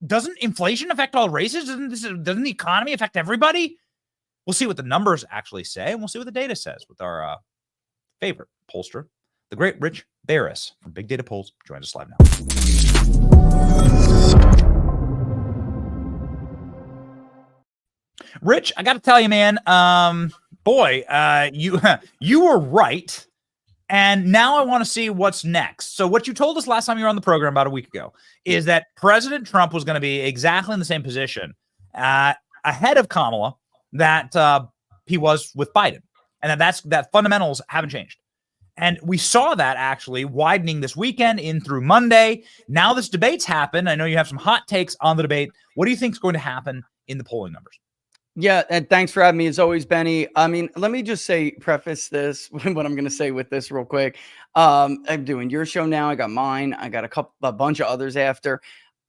doesn't inflation affect all races? Doesn't the economy affect everybody? We'll see what the numbers actually say, and we'll see what the data says with our favorite pollster, the great Rich Barris from Big Data Polls. Joins us live now. Rich, I got to tell you, man, you were right. And now I want to see what's next. So what you told us last time you were on the program about a week ago is that President Trump was going to be exactly in the same position ahead of Kamala that he was with Biden, and that fundamentals haven't changed. And we saw that actually widening this weekend in through Monday. Now this debate's happened. I know you have some hot takes on the debate. What do you think is going to happen in the polling numbers? Yeah, and thanks for having me as always, Benny. I mean, let me just preface this, what I'm going to say with this real quick. I'm doing your show now. I got mine. I got a bunch of others after.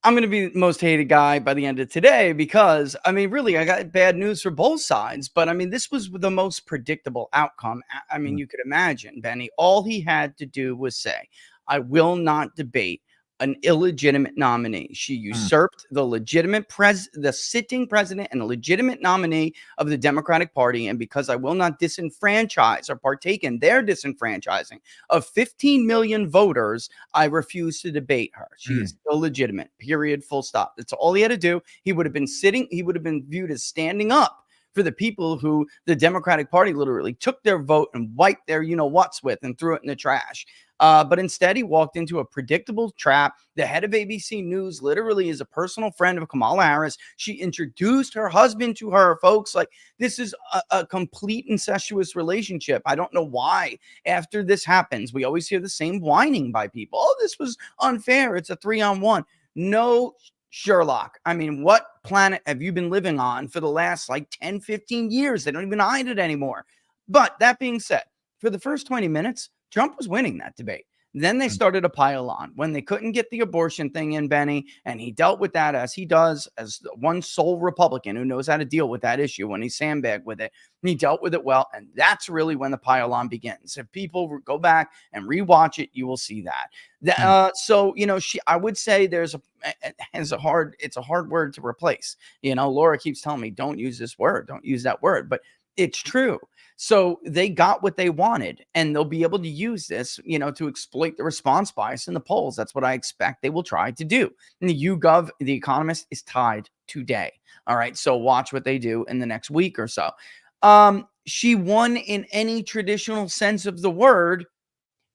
I'm going to be the most hated guy by the end of today because, I mean, really, I got bad news for both sides. But, I mean, this was the most predictable outcome. I mean, you could imagine, Benny, all he had to do was say, I will not debate an illegitimate nominee. She usurped the sitting president and a legitimate nominee of the Democratic Party. And because I will not disenfranchise or partake in their disenfranchising of 15 million voters, I refuse to debate her. She is illegitimate, period, full stop. That's all he had to do. He would have been viewed as standing up for the people who the Democratic Party literally took their vote and wiped their you-know-whats with and threw it in the trash. But instead, he walked into a predictable trap. The head of ABC News literally is a personal friend of Kamala Harris. She introduced her husband to her, folks. Like, this is a complete incestuous relationship. I don't know why after this happens, we always hear the same whining by people. Oh, this was unfair. It's a 3-on-1. No, Sherlock. I mean, what planet have you been living on for the last like 10, 15 years? They don't even hide it anymore. But that being said, for the first 20 minutes, Trump was winning that debate. Then they started to pile on when they couldn't get the abortion thing in, Benny, and he dealt with that as he does as one sole Republican who knows how to deal with that issue when he sandbagged with it. And he dealt with it well, and that's really when the pile on begins. If people go back and rewatch it, you will see that. So, you know, I would say it's a hard word to replace. You know, Laura keeps telling me, don't use this word, don't use that word, but it's true. So they got what they wanted, and they'll be able to use this, you know, to exploit the response bias in the polls. That's what I expect they will try to do. And the YouGov, The Economist, is tied today. All right. So watch what they do in the next week or so. She won in any traditional sense of the word,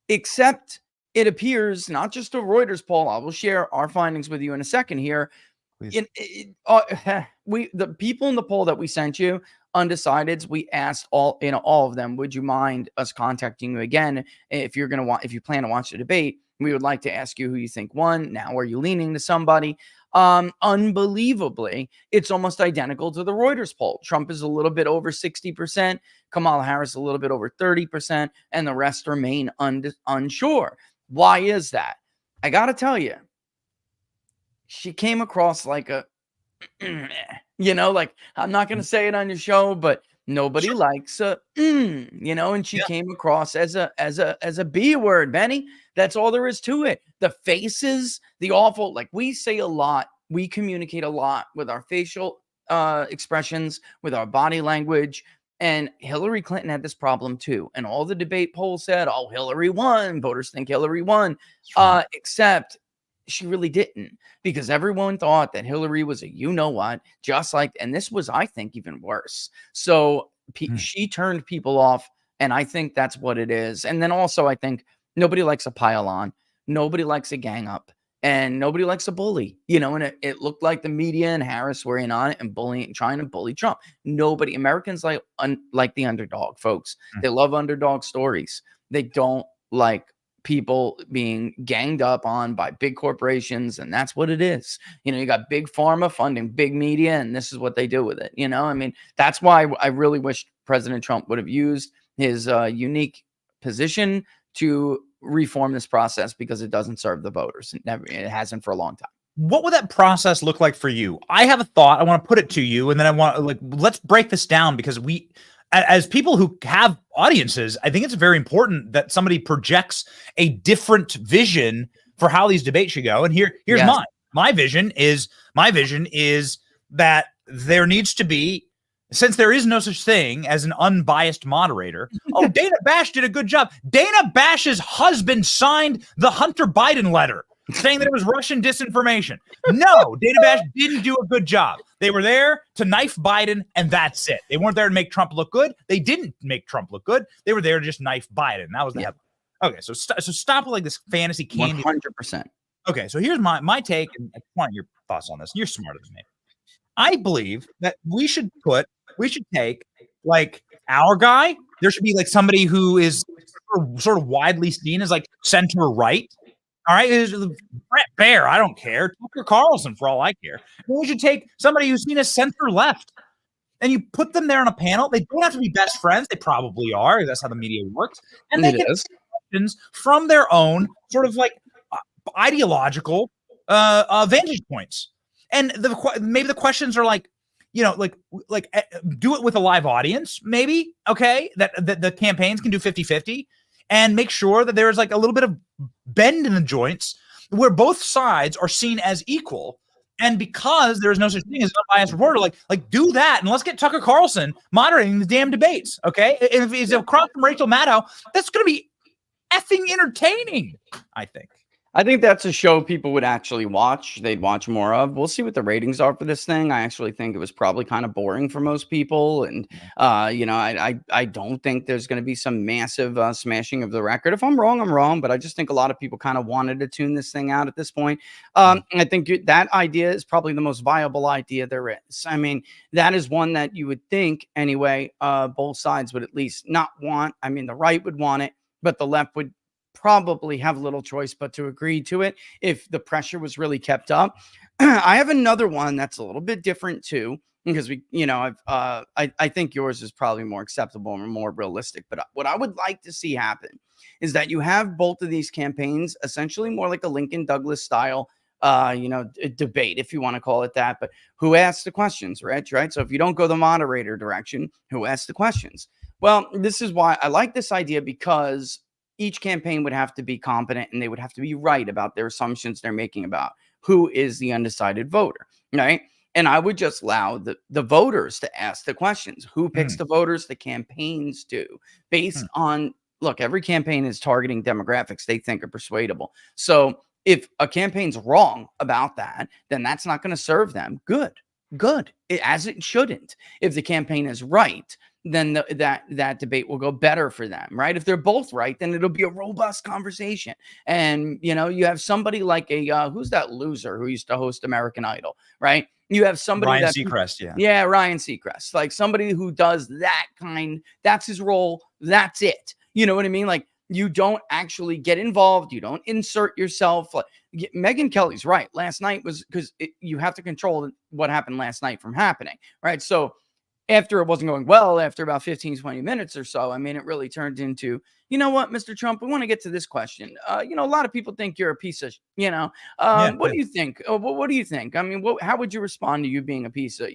except it appears not just a Reuters poll. I will share our findings with you in a second here. The people in the poll that we sent you, undecideds, we asked all of them, would you mind us contacting you again if you plan to watch the debate? We would like to ask you who you think won. Now, are you leaning to somebody? Unbelievably, it's almost identical to the Reuters poll. Trump is a little bit over 60%, Kamala Harris a little bit over 30%, and the rest remain unsure. Why is that? I got to tell you, she came across like a, like, I'm not going to say it on your show, but nobody likes a, and she came across as a B word, Benny. That's all there is to it. The faces, the awful, like we say a lot, we communicate a lot with our facial expressions, with our body language. And Hillary Clinton had this problem too. And all the debate polls said, oh, Hillary won. Voters think Hillary won. Except she really didn't, because everyone thought that Hillary was a you-know-what, just like, and this was, I think, even worse. So she turned people off, and I think that's what it is. And then also, I think nobody likes a pile on. Nobody likes a gang up. And nobody likes a bully, and it looked like the media and Harris were in on it and trying to bully Trump. Americans like the underdog, folks. They love underdog stories. They don't like people being ganged up on by big corporations, and that's what it is. You got big pharma funding big media, and this is what they do with it. That's why I really wish President Trump would have used his unique position to reform this process, because it doesn't serve the voters. It hasn't for a long time. What would that process look like for you? I have a thought. I want to put it to you, and then I want let's break this down, because as people who have audiences, I think it's very important that somebody projects a different vision for how these debates should go. And here's mine. My vision is that there needs to be, since there is no such thing as an unbiased moderator. Oh, Dana Bash did a good job. Dana Bash's husband signed the Hunter Biden letter saying that it was Russian disinformation. No, Dana Bash didn't do a good job. They were there to knife Biden, and that's it. They weren't there to make Trump look good. They didn't make Trump look good. They were there to just knife Biden. That was the headline. Okay, so stop with this fantasy candy. 100%. Okay, so here's my take, and I want your thoughts on this. You're smarter than me. I believe that we should take our guy. There should be somebody who is sort of widely seen as center right. All right, Brett Baer, I don't care. Tucker Carlson, for all I care. And we should take somebody who's seen as center left, and you put them there on a panel. They don't have to be best friends. They probably are. That's how the media works. And they can ask questions from their own sort of ideological vantage points. And maybe the questions are do it with a live audience, maybe. Okay, that the campaigns can do 50-50. And make sure that there's a little bit of bend in the joints where both sides are seen as equal. And because there is no such thing as an unbiased reporter, do that. And let's get Tucker Carlson moderating the damn debates. Okay. And if he's across from Rachel Maddow, that's going to be effing entertaining, I think. I think that's a show people would actually watch. They'd watch more of. We'll see what the ratings are for this thing. I actually think it was probably kind of boring for most people. And, I don't think there's going to be some massive smashing of the record. If I'm wrong. But I just think a lot of people kind of wanted to tune this thing out at this point. I think that idea is probably the most viable idea there is. I mean, that is one that you would think anyway, both sides would at least not want. I mean, the right would want it, but the left would probably have little choice but to agree to it if the pressure was really kept up. I have another one that's a little bit different too, because I think yours is probably more acceptable and more realistic. But what I would like to see happen is that you have both of these campaigns essentially more like a Lincoln Douglas style debate, if you want to call it that, but who asks the questions, Rich, right? So if you don't go the moderator direction, who asks the questions? Well, this is why I like this idea, because each campaign would have to be competent and they would have to be right about their assumptions they're making about who is the undecided voter, right? And I would just allow the voters to ask the questions. Who picks the voters? The campaigns do, based on, look, every campaign is targeting demographics they think are persuadable. So if a campaign's wrong about that, then that's not going to serve them. Good. As it shouldn't. If the campaign is right, then that debate will go better for them, right? If they're both right, then it'll be a robust conversation. And, you have somebody like who's that loser who used to host American Idol, right? You have somebody Ryan Seacrest, yeah, Ryan Seacrest, like somebody who does that that's his role. That's it. You know what I mean? You don't actually get involved. You don't insert yourself. Megyn Kelly's right. Last night was because you have to control what happened last night from happening, right? So after it wasn't going well, after about 15, 20 minutes or so, I mean, it really turned into, you know what, Mr. Trump, we want to get to this question. You know, a lot of people think you're a piece of, what do you think? What do you think? I mean, how would you respond to you being a piece of,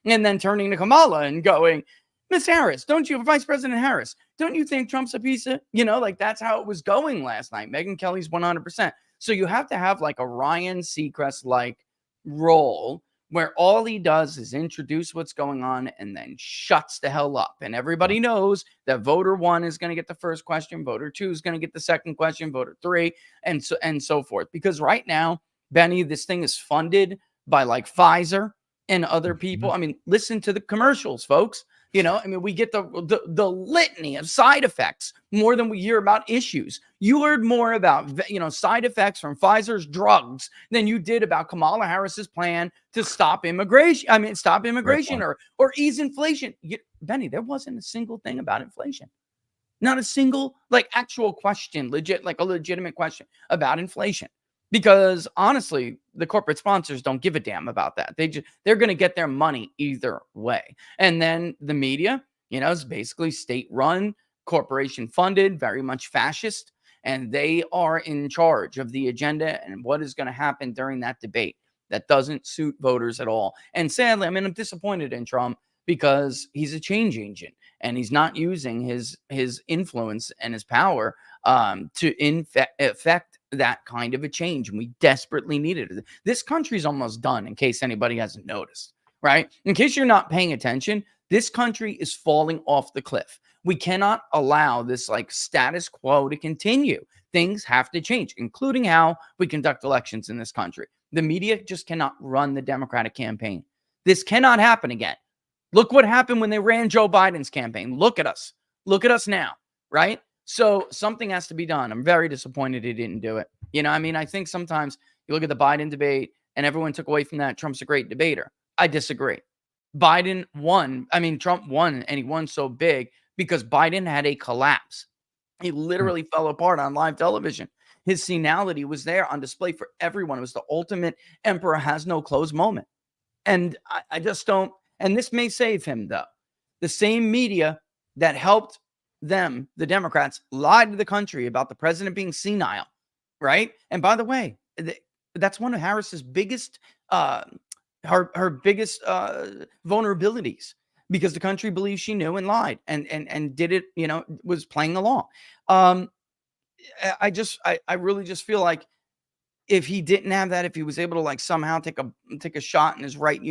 and then turning to Kamala and going, Miss Harris, don't you, Vice President Harris, don't you think Trump's a piece of, like that's how it was going last night. Megyn Kelly's 100%. So you have to have like a Ryan Seacrest-like role where all he does is introduce what's going on and then shuts the hell up. And everybody knows that voter 1 is going to get the first question, voter 2 is going to get the second question, voter 3, and so forth. Because right now, Benny, this thing is funded by like Pfizer and other people. I mean, listen to the commercials, folks. I mean, we get the litany of side effects more than we hear about issues. You heard more about, side effects from Pfizer's drugs than you did about Kamala Harris's plan to stop immigration. Or ease inflation. Benny, there wasn't a single thing about inflation. Not a single actual question, a legitimate question about inflation. Because honestly, the corporate sponsors don't give a damn about that. They're going to get their money either way. And then the media, is basically state-run, corporation-funded, very much fascist, and they are in charge of the agenda and what is going to happen during that debate. That doesn't suit voters at all. And sadly, I mean, I'm disappointed in Trump because he's a change agent and he's not using his influence and his power to affect that kind of a change. And we desperately needed it. This country's almost done, in case anybody hasn't noticed, right? In case you're not paying attention, this country is falling off the cliff. We cannot allow this status quo to continue. Things have to change, including how we conduct elections in this country. The media just cannot run the Democratic campaign. This cannot happen again. Look what happened when they ran Joe Biden's campaign. Look at us. Look at us now, right? So something has to be done. I'm very disappointed he didn't do it. I think sometimes you look at the Biden debate and everyone took away from that Trump's a great debater. I disagree. Biden won. Trump won, and he won so big because Biden had a collapse. He literally fell apart on live television. His senility was there on display for everyone. It was the ultimate emperor has no clothes moment. And I just don't, and this may save him though. The same media that helped them, the Democrats, lied to the country about the president being senile, right? And by the way, that's one of Harris's biggest, her biggest vulnerabilities, because the country believes she knew and lied and did it, was playing along. I really just feel like if he didn't have that, if he was able to somehow take a shot in his right,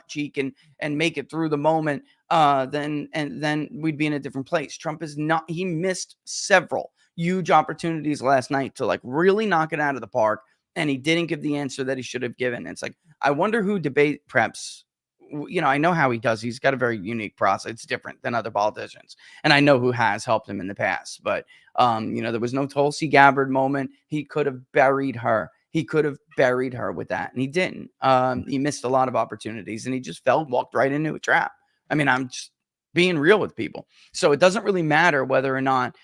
cheek and make it through the moment, then we'd be in a different place. Trump is not. He missed several huge opportunities last night to really knock it out of the park, and he didn't give the answer that he should have given. It's I wonder who debate preps. I know how he does. He's got a very unique process. It's different than other politicians. And I know who has helped him in the past. But, there was no Tulsi Gabbard moment. He could have buried her. He could have buried her with that. And he didn't. He missed a lot of opportunities. And he just walked right into a trap. I'm just being real with people. So it doesn't really matter whether or not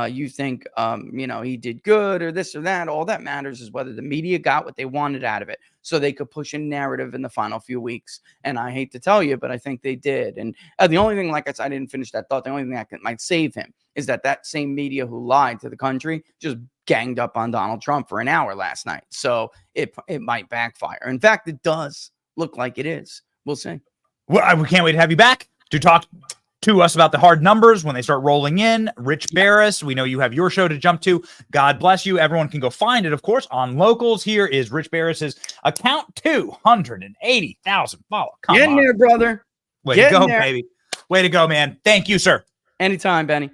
you think, he did good or this or that. All that matters is whether the media got what they wanted out of it so they could push a narrative in the final few weeks. And I hate to tell you, but I think they did. And the only thing, like I said, I didn't finish that thought. The only thing that might save him is that same media who lied to the country just ganged up on Donald Trump for an hour last night. So it might backfire. In fact, it does look like it is. We'll see. Well, we can't wait to have you back to talk to us about the hard numbers when they start rolling in. Rich Barris, we know you have your show to jump to. God bless you. Everyone can go find it, of course, on Locals. Here is Rich Barris's account, 280,000 followers. Get in there, brother. Way to go, baby. Way to go, man. Thank you, sir. Anytime, Benny.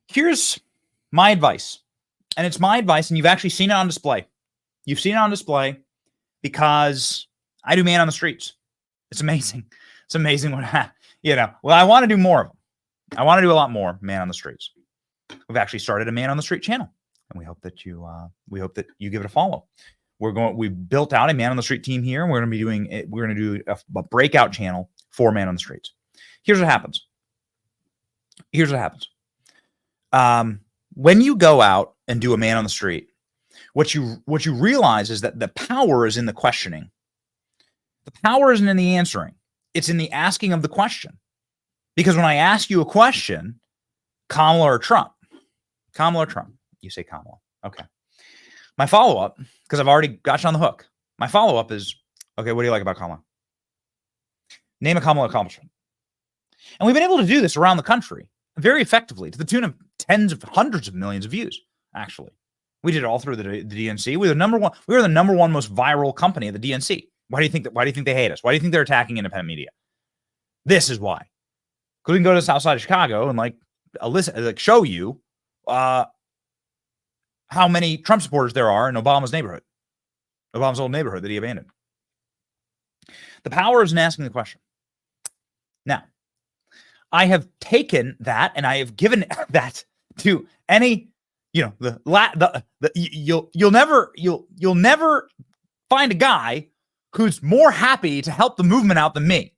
Here's my advice. And it's my advice, and you've actually seen it on display. You've seen it on display because I do man on the streets. It's amazing. It's amazing what I want to do more of them. I want to do a lot more man on the streets. We've actually started a man on the street channel, and we hope that you give it a follow. We've built out a man on the street team here, and we're going to do a breakout channel for man on the streets. Here's what happens. When you go out and do a man on the street, what you realize is that the power is in the questioning. The power isn't in the answering. It's in the asking of the question. Because when I ask you a question, Kamala or Trump? Kamala or Trump? You say Kamala. Okay. My follow-up, because I've already got you on the hook. My follow-up is, okay, what do you like about Kamala? Name a Kamala accomplishment. And we've been able to do this around the country very effectively to the tune of tens of hundreds of millions of views, actually. We did it all through the DNC. We were the number one most viral company at the DNC. Why do you think they hate us? Why do you think they're attacking independent media? This is why. Because we can go to the south side of Chicago and show you how many Trump supporters there are in Obama's neighborhood, Obama's old neighborhood that he abandoned. The power is in asking the question. Now, I have taken that and I have given that to any, you'll never find a guy who's more happy to help the movement out than me.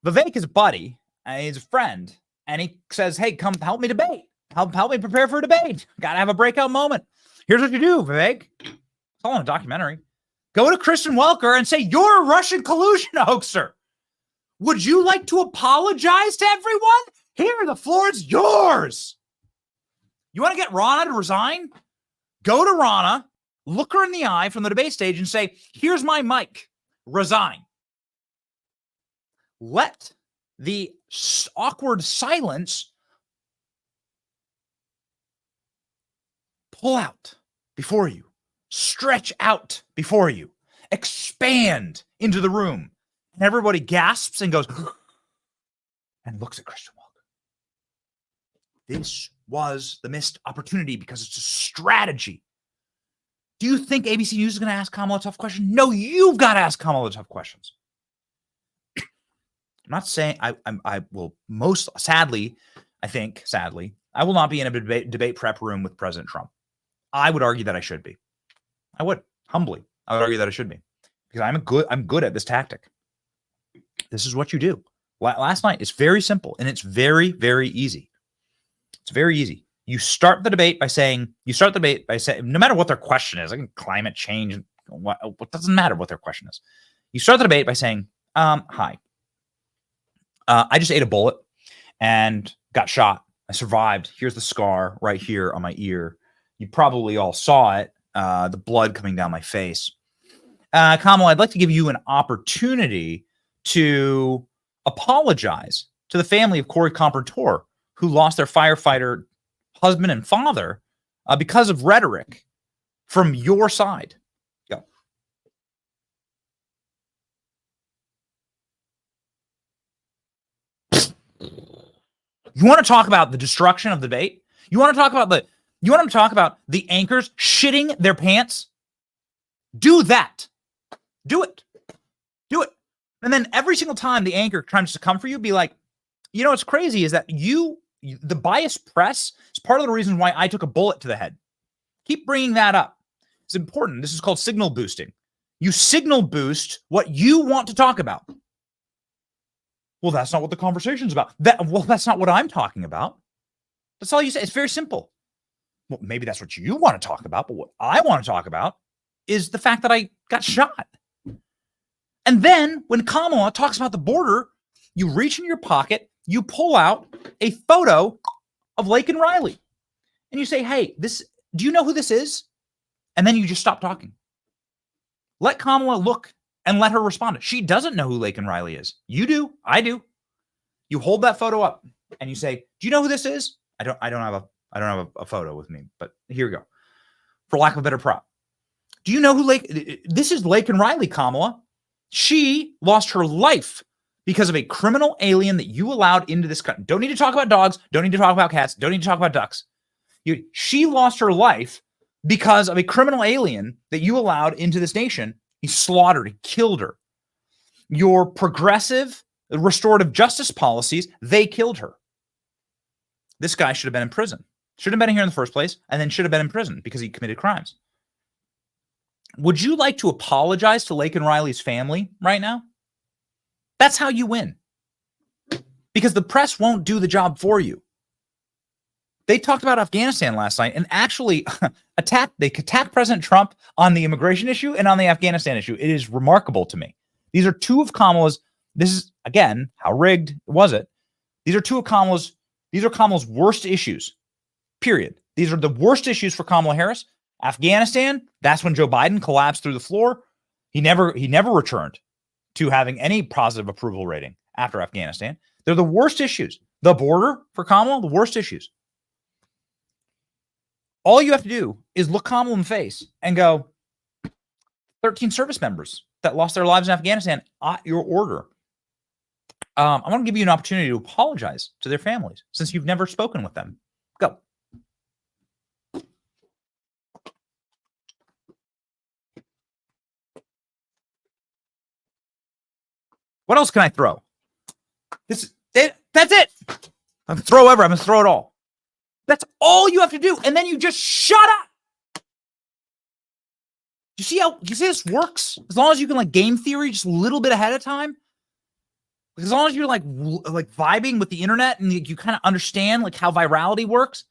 Vivek is a buddy, and he's a friend, and he says, hey, come help me debate. Help me prepare for a debate. Got to have a breakout moment. Here's what you do, Vivek. It's all in a documentary. Go to Kristen Welker and say, you're a Russian collusion hoaxer. Would you like to apologize to everyone? Here, the floor is yours. You want to get Rana to resign? Go to Rana, look her in the eye from the debate stage and say, here's my mic. Resign. Let the awkward silence pull out before you, stretch out before you, expand into the room. And everybody gasps and goes, and looks at Christian Walker. This was the missed opportunity because it's a strategy. Do you think ABC News is going to ask Kamala a tough question? No, you've got to ask Kamala tough questions. I'm not saying I will most sadly, I will not be in a debate prep room with President Trump. I would argue that I should be. I would argue that I should be because I'm good at this tactic. This is what you do. Last night, it's very simple and it's very, very easy. It's very easy. You start the debate by saying, no matter what their question is, like climate change, what doesn't matter what their question is. You start the debate by saying, hi. I just ate a bullet and got shot. I survived. Here's the scar right here on my ear. You probably all saw it, the blood coming down my face. Kamala, I'd like to give you an opportunity to apologize to the family of Corey Compertor, who lost their firefighter husband and father because of rhetoric from your side. Go. You want to talk about the destruction of the debate? You want to talk about the anchors shitting their pants? Do that. Do it. Do it. And then every single time the anchor tries to come for you, be like, you know what's crazy is that the biased press is part of the reason why I took a bullet to the head. Keep bringing that up. It's important. This is called signal boosting. You signal boost what you want to talk about. Well, that's not what the conversation's about. That's not what I'm talking about. That's all you say. It's very simple. Well, maybe that's what you want to talk about, but what I want to talk about is the fact that I got shot. And then when Kamala talks about the border, you reach in your pocket, you pull out a photo of Laken Riley, and you say, hey, do you know who this is? And then you just stop talking. Let Kamala look and let her respond. She doesn't know who Laken Riley is. You do. I do. You hold that photo up and you say, do you know who this is? I don't have a photo with me, but here we go. For lack of a better prop. Do you know who this is Laken Riley, Kamala? She lost her life because of a criminal alien that you allowed into this country. Don't need to talk about dogs. Don't need to talk about cats. Don't need to talk about ducks. She lost her life because of a criminal alien that you allowed into this nation. He slaughtered, he killed her. Your progressive restorative justice policies, they killed her. This guy should have been in prison. Should have been here in the first place, and then should have been in prison because he committed crimes. Would you like to apologize to Laken Riley's family right now? That's how you win. Because the press won't do the job for you. They talked about Afghanistan last night and actually attacked President Trump on the immigration issue and on the Afghanistan issue. It is remarkable to me. These are two of Kamala's, this is, again, how rigged was it? These are Kamala's worst issues, period. These are the worst issues for Kamala Harris. Afghanistan, that's when Joe Biden collapsed through the floor. He never returned to having any positive approval rating after Afghanistan. They're the worst issues. The border for Kamala, the worst issues. All you have to do is look Kamala in the face and go, 13 service members that lost their lives in Afghanistan at your order. I want to give you an opportunity to apologize to their families since you've never spoken with them. Go. What else can I throw? That's it. I'm gonna throw ever. I'm gonna throw it all. That's all you have to do, and then you just shut up. You see this works? As long as you can like game theory just a little bit ahead of time. As long as you're like vibing with the internet and you kind of understand like how virality works.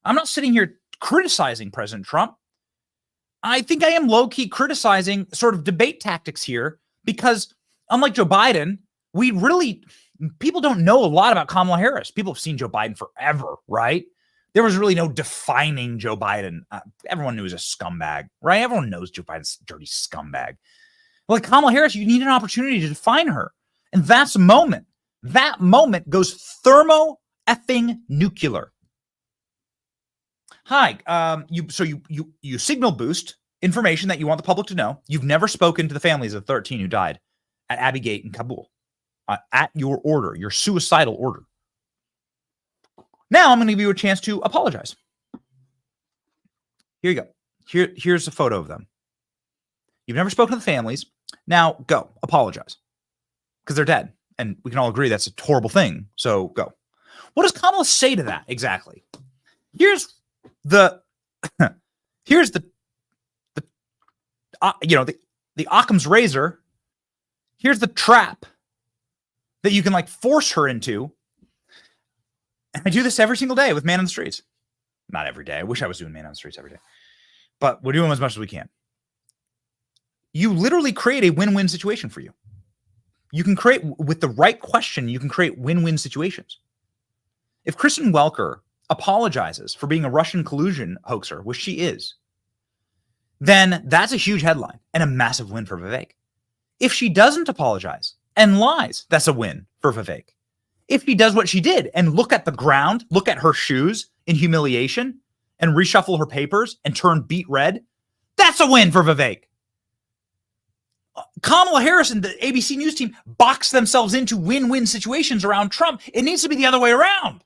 I'm not sitting here criticizing President Trump. I think I am low-key criticizing sort of debate tactics here because unlike Joe Biden, people don't know a lot about Kamala Harris. People have seen Joe Biden forever, right? There was really no defining Joe Biden. Everyone knew he was a scumbag, right? Everyone knows Joe Biden's a dirty scumbag. Well, like Kamala Harris, you need an opportunity to define her. And that's a moment. That moment goes thermo effing nuclear. Hi, you signal boost information that you want the public to know. You've never spoken to the families of 13 who died at Abbey Gate in Kabul at your order, your suicidal order. Now I'm going to give you a chance to apologize. Here you go. Here's a photo of them. You've never spoken to the families. Now go apologize. Because they're dead. And we can all agree that's a horrible thing. So go. What does Kamala say to that exactly? Here's the Occam's razor. Here's the trap that you can like force her into. And I do this every single day with Man on the Streets. Not every day. I wish I was doing Man on the Streets every day. But we're doing as much as we can. You literally create a win-win situation for you. You can create, with the right question, you can create win-win situations. If Kristen Welker apologizes for being a Russian collusion hoaxer, which she is, then that's a huge headline and a massive win for Vivek. If she doesn't apologize and lies, that's a win for Vivek. If she does what she did and look at the ground, look at her shoes in humiliation and reshuffle her papers and turn beet red, that's a win for Vivek. Kamala Harris and the ABC News team box themselves into win-win situations around Trump. It needs to be the other way around.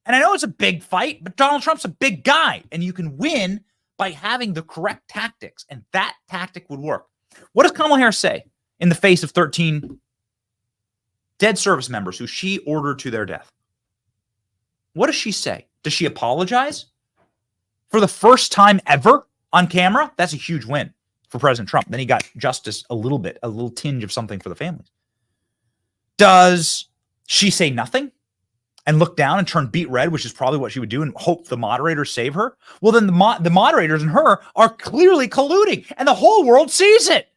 And I know it's a big fight, but Donald Trump's a big guy, and you can win by having the correct tactics, and that tactic would work. What does Kamala Harris say in the face of 13 dead service members who she ordered to their death? What does she say? Does she apologize? For the first time ever on camera, that's a huge win for President Trump. Then he got justice a little tinge of something for the families. Does she say nothing and look down and turn beet red, which is probably what she would do, and hope the moderators save her? Well, then the moderators and her are clearly colluding, and the whole world sees it.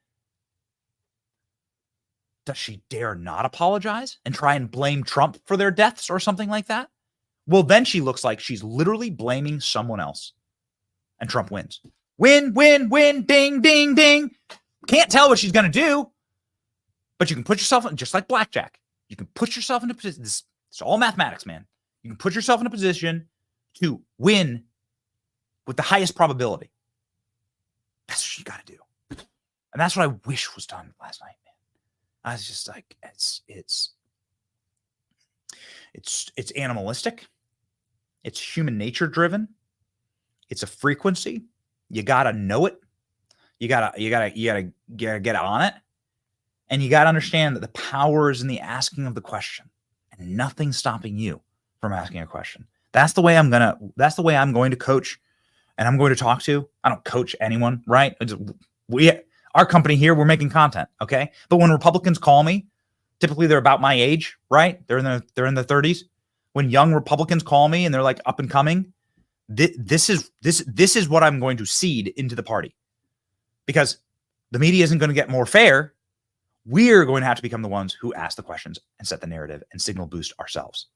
Does she dare not apologize and try and blame Trump for their deaths or something like that? Well, then she looks like she's literally blaming someone else, and Trump wins. Win, win, win, ding, ding, ding. Can't tell what she's going to do, but you can put yourself in, just like blackjack, you can put yourself in a position. It's all mathematics, man. You can put yourself in a position to win with the highest probability. That's what you got to do. And that's what I wish was done last night, man. I was just like, it's animalistic. It's human nature driven. It's a frequency. You gotta know it. You gotta get on it. And you gotta understand that the power is in the asking of the question, and nothing's stopping you from asking a question. That's the way I'm going to coach, and I'm going to talk to. I don't coach anyone, right? Our company here, we're making content, okay? But when Republicans call me, typically they're about my age, right? They're in their 30s. When young Republicans call me and they're like up and coming, this is what I'm going to seed into the party, because the media isn't going to get more fair. We're going to have to become the ones who ask the questions and set the narrative and signal boost ourselves.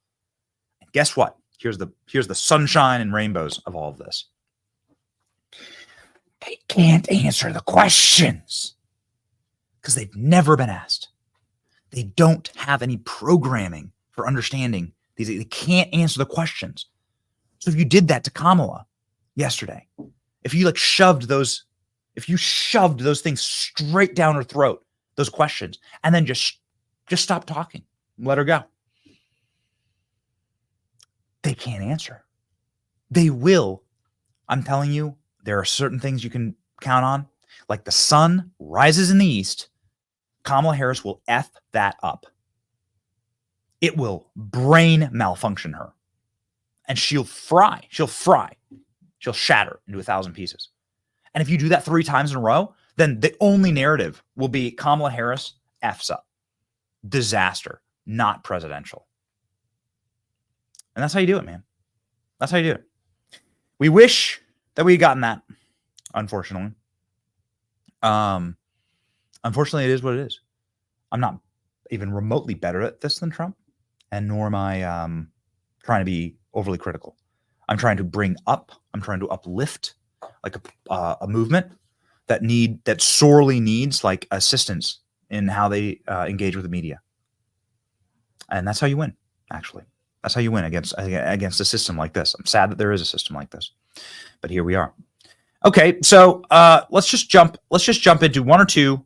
And guess what? Here's the sunshine and rainbows of all of this. They can't answer the questions because they've never been asked. They don't have any programming for understanding these. They can't answer the questions. So if you did that to Kamala yesterday, if you shoved those things straight down her throat, those questions, and then just stop talking, let her go, they can't answer. They will. I'm telling you, there are certain things you can count on. Like the sun rises in the east, Kamala Harris will F that up. It will brain malfunction her. And she'll fry. She'll shatter into 1,000 pieces. And if you do that 3 times in a row, then the only narrative will be Kamala Harris F's up. Disaster, not presidential. And that's how you do it, man. That's how you do it. We wish that we had gotten that, unfortunately. Unfortunately, it is what it is. I'm not even remotely better at this than Trump, and nor am I trying to be overly critical. I'm trying to bring up, I'm trying to uplift like a movement that sorely needs like assistance in how they engage with the media. And that's how you win, actually. That's how you win against a system like this. I'm sad that there is a system like this, but here we are. Okay, so let's just jump into one or two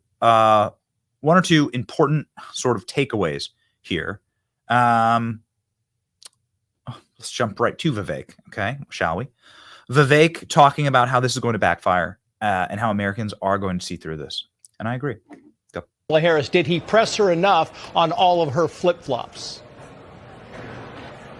important sort of takeaways here. Let's jump right to Vivek, okay, shall we? Vivek talking about how this is going to backfire and how Americans are going to see through this. And I agree. Go. Kamala Harris, did he press her enough on all of her flip-flops?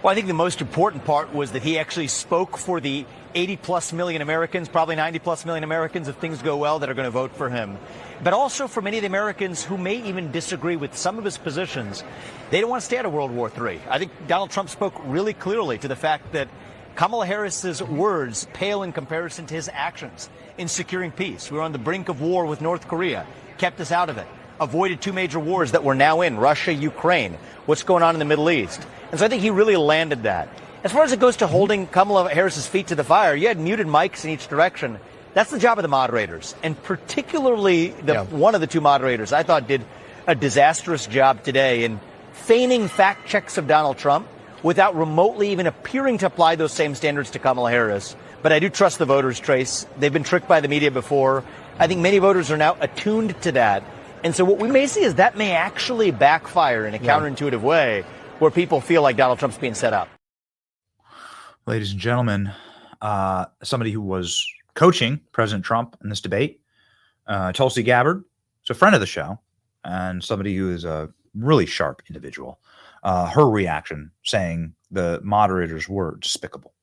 Well, I think the most important part was that he actually spoke for the 80-plus million Americans, probably 90-plus million Americans, if things go well, that are going to vote for him. But also for many of the Americans who may even disagree with some of his positions. They don't want to stay out of World War III. I think Donald Trump spoke really clearly to the fact that Kamala Harris's words pale in comparison to his actions in securing peace. We were on the brink of war with North Korea, kept us out of it, avoided 2 major wars that we're now in, Russia, Ukraine, what's going on in the Middle East. And so I think he really landed that. As far as it goes to holding Kamala Harris's feet to the fire, you had muted mics in each direction. That's the job of the moderators, and particularly one of the 2 moderators I thought did a disastrous job today in feigning fact checks of Donald Trump without remotely even appearing to apply those same standards to Kamala Harris. But I do trust the voters, Trace. They've been tricked by the media before. I think many voters are now attuned to that. And so what we may see is that may actually backfire in a counterintuitive way where people feel like Donald Trump's being set up. Ladies and gentlemen, somebody who was coaching President Trump in this debate, Tulsi Gabbard, is a friend of the show, and somebody who is a really sharp individual. Her reaction saying the moderators were despicable.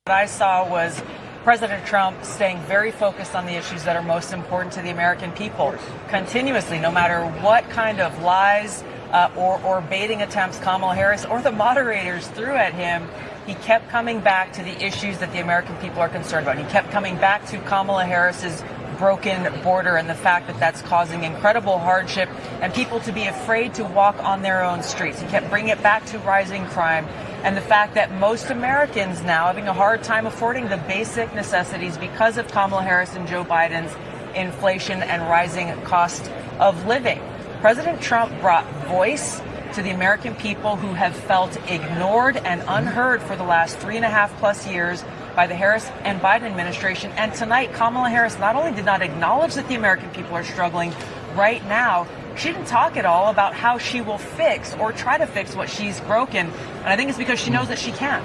What I saw was President Trump staying very focused on the issues that are most important to the American people continuously, no matter what kind of lies or baiting attempts Kamala Harris or the moderators threw at him. He kept coming back to the issues that the American people are concerned about. He kept coming back to Kamala Harris's broken border and the fact that that's causing incredible hardship and people to be afraid to walk on their own streets. He kept bringing it back to rising crime and the fact that most Americans now having a hard time affording the basic necessities because of Kamala Harris and Joe Biden's inflation and rising cost of living. President Trump brought voice to the American people who have felt ignored and unheard for the last 3.5+ years by the Harris and Biden administration. And tonight, Kamala Harris not only did not acknowledge that the American people are struggling right now, she didn't talk at all about how she will fix or try to fix what she's broken. And I think it's because she knows that she can't.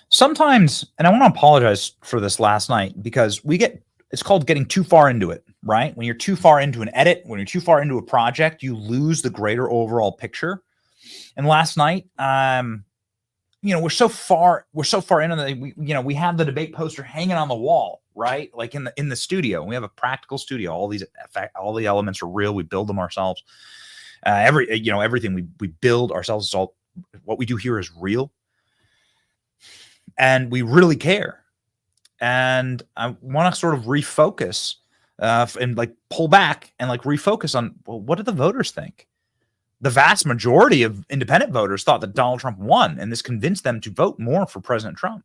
Sometimes, and I want to apologize for this last night, because it's called getting too far into it, right? When you're too far into an edit, when you're too far into a project, you lose the greater overall picture. And last night, we're so far into that we have the debate poster hanging on the wall, right? Like in the studio. We have a practical studio. All the elements are real. We build them ourselves. Everything we build ourselves. It's all what we do here is real, and we really care. And I want to sort of refocus and like pull back and like refocus on, well, what do the voters think? The vast majority of independent voters thought that Donald Trump won, and this convinced them to vote more for President Trump.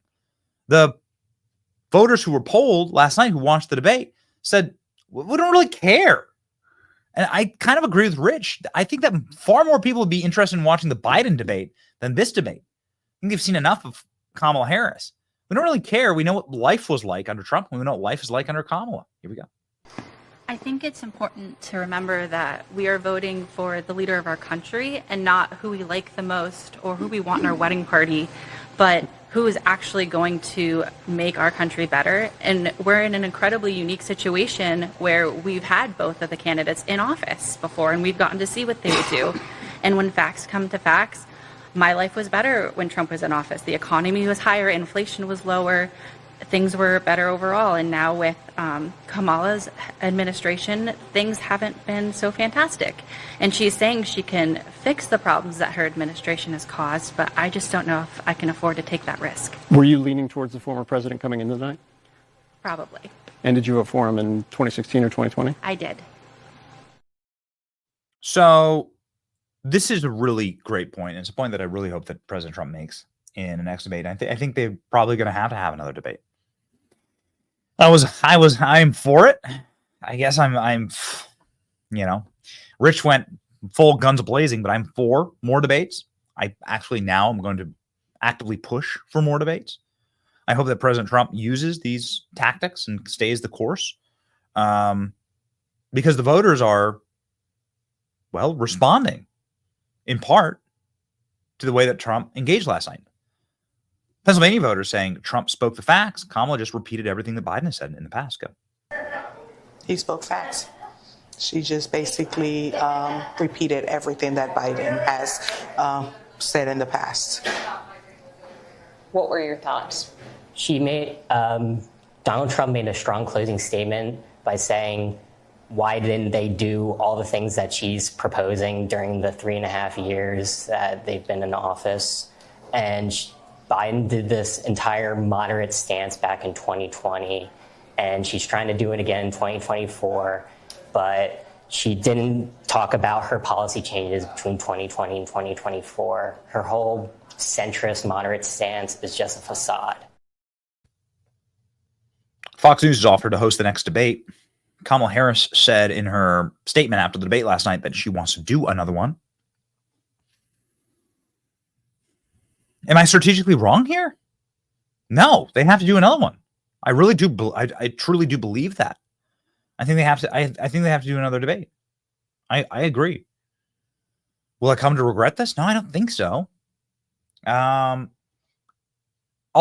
The voters who were polled last night, who watched the debate, said, we don't really care. And I kind of agree with Rich. I think that far more people would be interested in watching the Biden debate than this debate. I think they've seen enough of Kamala Harris. We don't really care. We know what life was like under Trump. We know what life is like under Kamala. Here we go. I think it's important to remember that we are voting for the leader of our country and not who we like the most or who we want in our wedding party, but who is actually going to make our country better. And we're in an incredibly unique situation where we've had both of the candidates in office before, and we've gotten to see what they would do. And when facts come to facts, my life was better when Trump was in office. The economy was higher, inflation was lower, things were better overall. And now with Kamala's administration, things haven't been so fantastic. And she's saying she can fix the problems that her administration has caused, but I just don't know if I can afford to take that risk. Were you leaning towards the former president coming into the night? Probably. And did you vote for him in 2016 or 2020? I did. So this is a really great point. And it's a point that I really hope that President Trump makes in the next debate. I think they're probably going to have another debate. I'm for it. I guess I'm, Rich went full guns blazing, but I'm for more debates. I actually now I'm going to actively push for more debates. I hope that President Trump uses these tactics and stays the course, because the voters are, well, responding in part to the way that Trump engaged last night. Pennsylvania voters saying Trump spoke the facts. Kamala just repeated everything that Biden has said in the past. Go. He spoke facts. She just basically repeated everything that Biden has said in the past. What were your thoughts? She made, Donald Trump made a strong closing statement by saying, why didn't they do all the things that she's proposing during the 3.5 years that they've been in office? And Biden did this entire moderate stance back in 2020, and she's trying to do it again in 2024, but she didn't talk about her policy changes between 2020 and 2024. Her whole centrist moderate stance is just a facade. Fox News has offered to host the next debate. Kamala Harris said in her statement after the debate last night that she wants to do another one. Am I strategically wrong here? No, they have to do another one. I really do. I truly do believe that. I think they have to. I think they have to do another debate. I agree. Will I come to regret this? No, I don't think so. I'll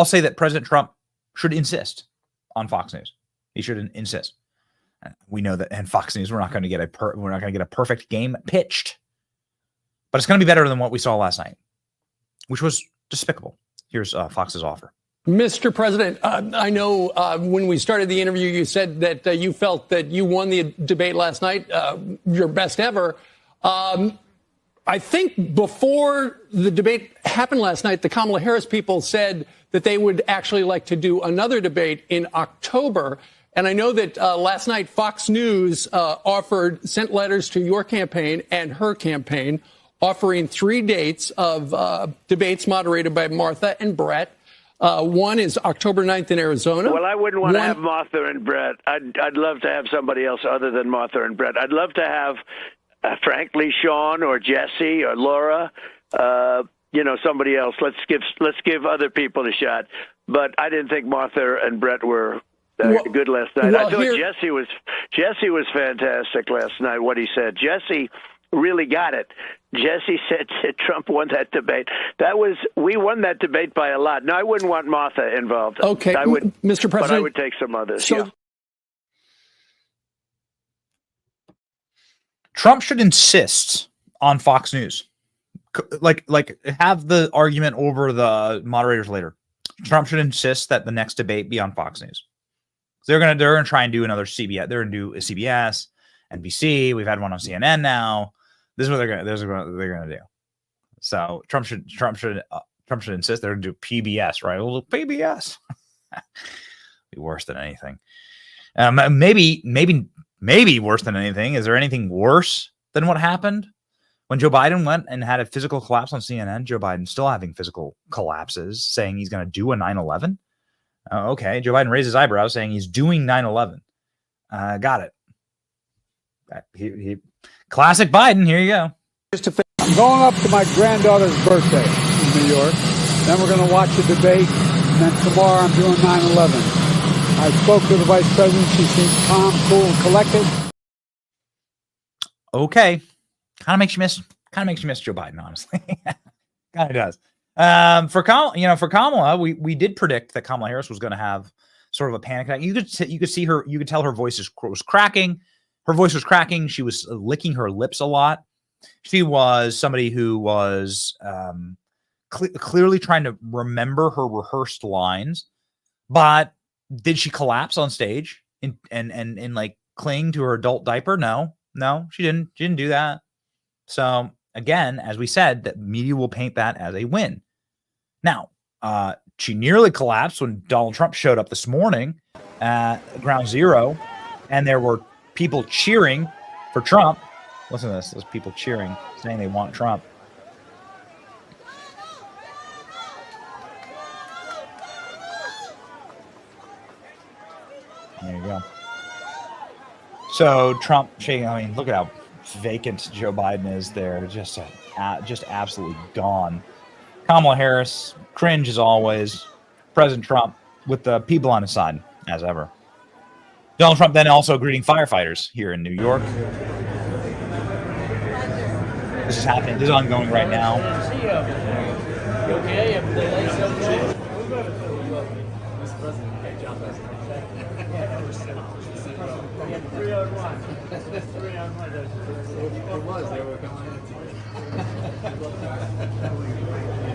say that President Trump should insist on Fox News. He should insist. We know that, and Fox News, we're not going to get a perfect game pitched, but it's going to be better than what we saw last night, which was despicable. Here's Fox's offer. Mr. President, I know when we started the interview, you said that you felt that you won the debate last night, your best ever. I think before the debate happened last night, the Kamala Harris people said that they would actually like to do another debate in October. And I know that last night Fox News sent letters to your campaign and her campaign offering 3 dates of debates moderated by Martha and Brett. One is October 9th in Arizona. Well, I wouldn't want to have Martha and Brett. I'd love to have somebody else other than Martha and Brett. I'd love to have, frankly, Sean or Jesse or Laura, somebody else. Let's give other people a shot. But I didn't think Martha and Brett were good last night. I thought Jesse was fantastic last night, what he said. Jesse really got it. Jesse said Trump won that debate. We won that debate by a lot. No, I wouldn't want Martha involved. Okay, Mr. President. But I would take some others. So, yeah. Trump should insist on Fox News, like have the argument over the moderators later. Trump should insist that the next debate be on Fox News. They're gonna try and do another CBS. They're gonna do a CBS, NBC. We've had one on CNN now. This is what they're gonna do. So Trump should insist they're going to do PBS, right? A little PBS. Be worse than anything. Maybe worse than anything. Is there anything worse than what happened when Joe Biden went and had a physical collapse on CNN? Joe Biden still having physical collapses, saying he's going to do a 9/11. Okay, Joe Biden raised his eyebrows, saying he's doing 9/11. Got it. Classic Biden. Here you go. I'm going up to my granddaughter's birthday in New York. Then we're going to watch a debate. And then tomorrow I'm doing 9/11. I spoke to the vice president. She seems calm, cool, and collected. Okay, kind of makes you miss Joe Biden, honestly. Kind of does. For Kamala, we did predict that Kamala Harris was going to have sort of a panic attack. You could see her. You could tell her voice was cracking. Her voice was cracking. She was licking her lips a lot. She was somebody who was clearly trying to remember her rehearsed lines, but did she collapse on stage and like cling to her adult diaper? No, she didn't do that. So again, as we said, that media will paint that as a win. Now, she nearly collapsed when Donald Trump showed up this morning at Ground Zero, and there were people cheering for Trump. Listen to this. There's people cheering, saying they want Trump. There you go. So Trump shaking. I mean, look at how vacant Joe Biden is there. Just absolutely gone. Kamala Harris, cringe as always. President Trump with the people on his side, as ever. Donald Trump then also greeting firefighters here in New York. This is happening. This is ongoing right now.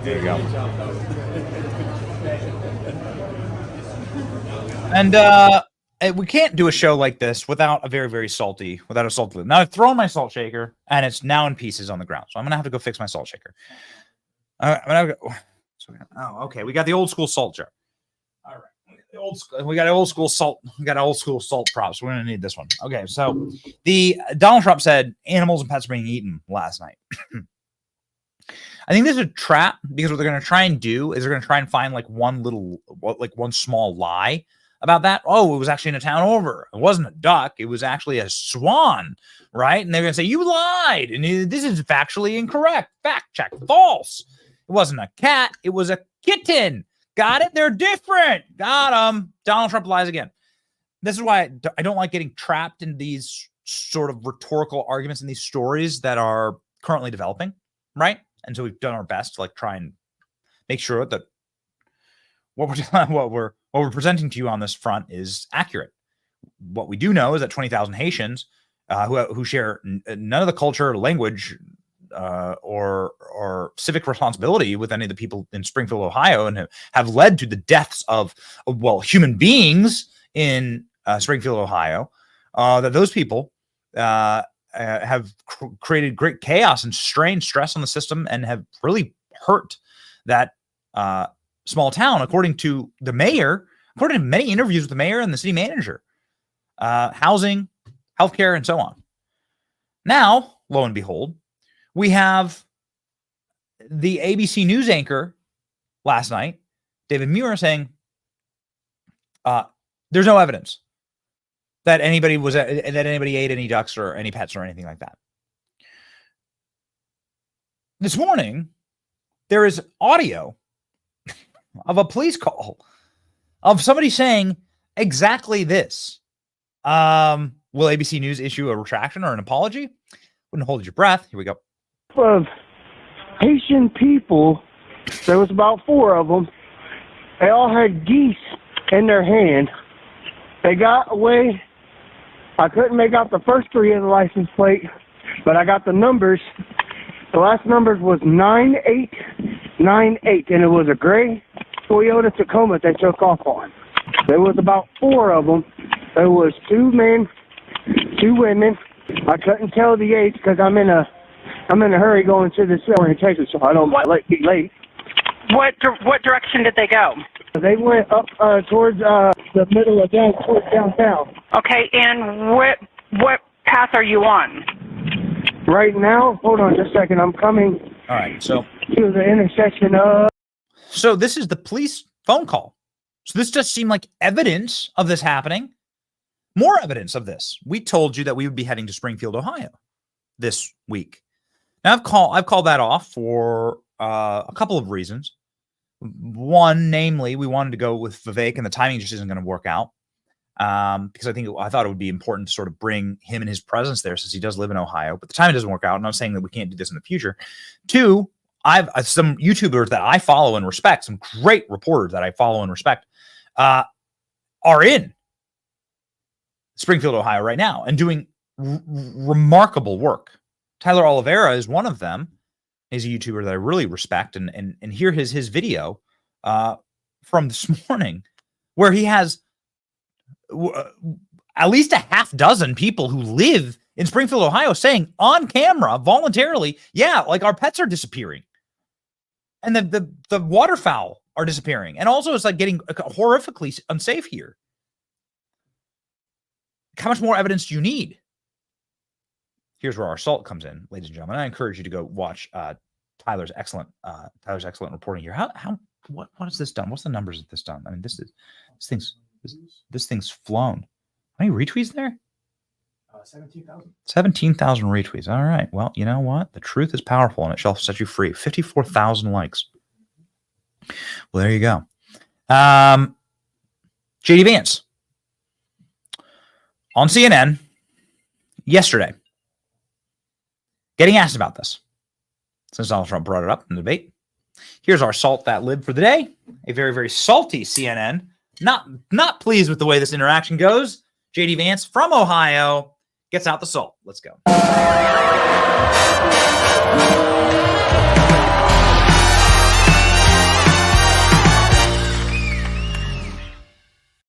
There you go. And we can't do a show like this without a salty lid. Now I've thrown my salt shaker and it's now in pieces on the ground. So I'm gonna have to go fix my salt shaker. Okay. We got the old school salt jar. All right. We got old school salt. We got old school salt props. We're gonna need this one. Okay. So the Donald Trump said animals and pets are being eaten last night. I think this is a trap because what they're going to try and do is they're going to try and find one small lie about that. Oh, it was actually in a town over. It wasn't a duck. It was actually a swan, right? And they're going to say, you lied. And this is factually incorrect. Fact check. False. It wasn't a cat. It was a kitten. Got it? They're different. Got them. Donald Trump lies again. This is why I don't like getting trapped in these sort of rhetorical arguments in these stories that are currently developing, right? And so we've done our best to try and make sure that what we're presenting to you on this front is accurate. What we do know is that 20,000 Haitians who share none of the culture, language, or civic responsibility with any of the people in Springfield, Ohio, and have led to the deaths of human beings in Springfield, Ohio. That those people have created great chaos and strain, stress on the system, and have really hurt that small town, according to the mayor, according to many interviews with the mayor and the city manager. Housing, healthcare, and so on. Now, lo and behold, we have the ABC News anchor last night, David Muir, saying there's no evidence that anybody ate any ducks or any pets or anything like that. This morning, there is audio of a police call of somebody saying exactly this. Will ABC News issue a retraction or an apology? Wouldn't hold your breath. Here we go. Of Haitian people, there was about 4 of them. They all had geese in their hand. They got away. I couldn't make out the first 3 of the license plate, but I got the numbers. The last numbers was 9898, and it was a gray Toyota Tacoma they took off on. There was about 4 of them. There was 2 men, 2 women. I couldn't tell the age because I'm in a I'm in a hurry going to this orientation, so I don't be late. What direction did they go? They went up towards the middle of towards downtown. Okay, and what path are you on? Right now, hold on just a second. I'm coming. All right, so to the intersection of. So this is the police phone call. So this does seem like evidence of this happening. More evidence of this. We told you that we would be heading to Springfield, Ohio this week. Now I've called that off for a couple of reasons. One, namely, we wanted to go with Vivek, and the timing just isn't going to work out. Because I thought it would be important to sort of bring him and his presence there, since he does live in Ohio, but the timing doesn't work out. And I'm saying that we can't do this in the future. Two, I've some YouTubers that I follow and respect, some great reporters that I follow and respect, are in Springfield, Ohio right now and doing remarkable work. Tyler Oliveira is one of them. He's a YouTuber that I really respect, and hear his video from this morning, where he has at least a half dozen people who live in Springfield, Ohio, saying on camera voluntarily, yeah, like our pets are disappearing, and the waterfowl are disappearing, and also it's like getting horrifically unsafe here. How much more evidence do you need? Here's where our salt comes in, ladies and gentlemen. I encourage you to go watch Tyler's excellent reporting here. What has this done? What's the numbers of this done? I mean, this thing's flown. How many retweets there? 17,000. 17,000 retweets. All right. Well, you know what? The truth is powerful, and it shall set you free. 54,000 likes. Well, there you go. JD Vance on CNN yesterday, getting asked about this, since Donald Trump brought it up in the debate. Here's our salt that lived for the day. A very, very salty CNN. Not pleased with the way this interaction goes. JD Vance from Ohio gets out the salt. Let's go.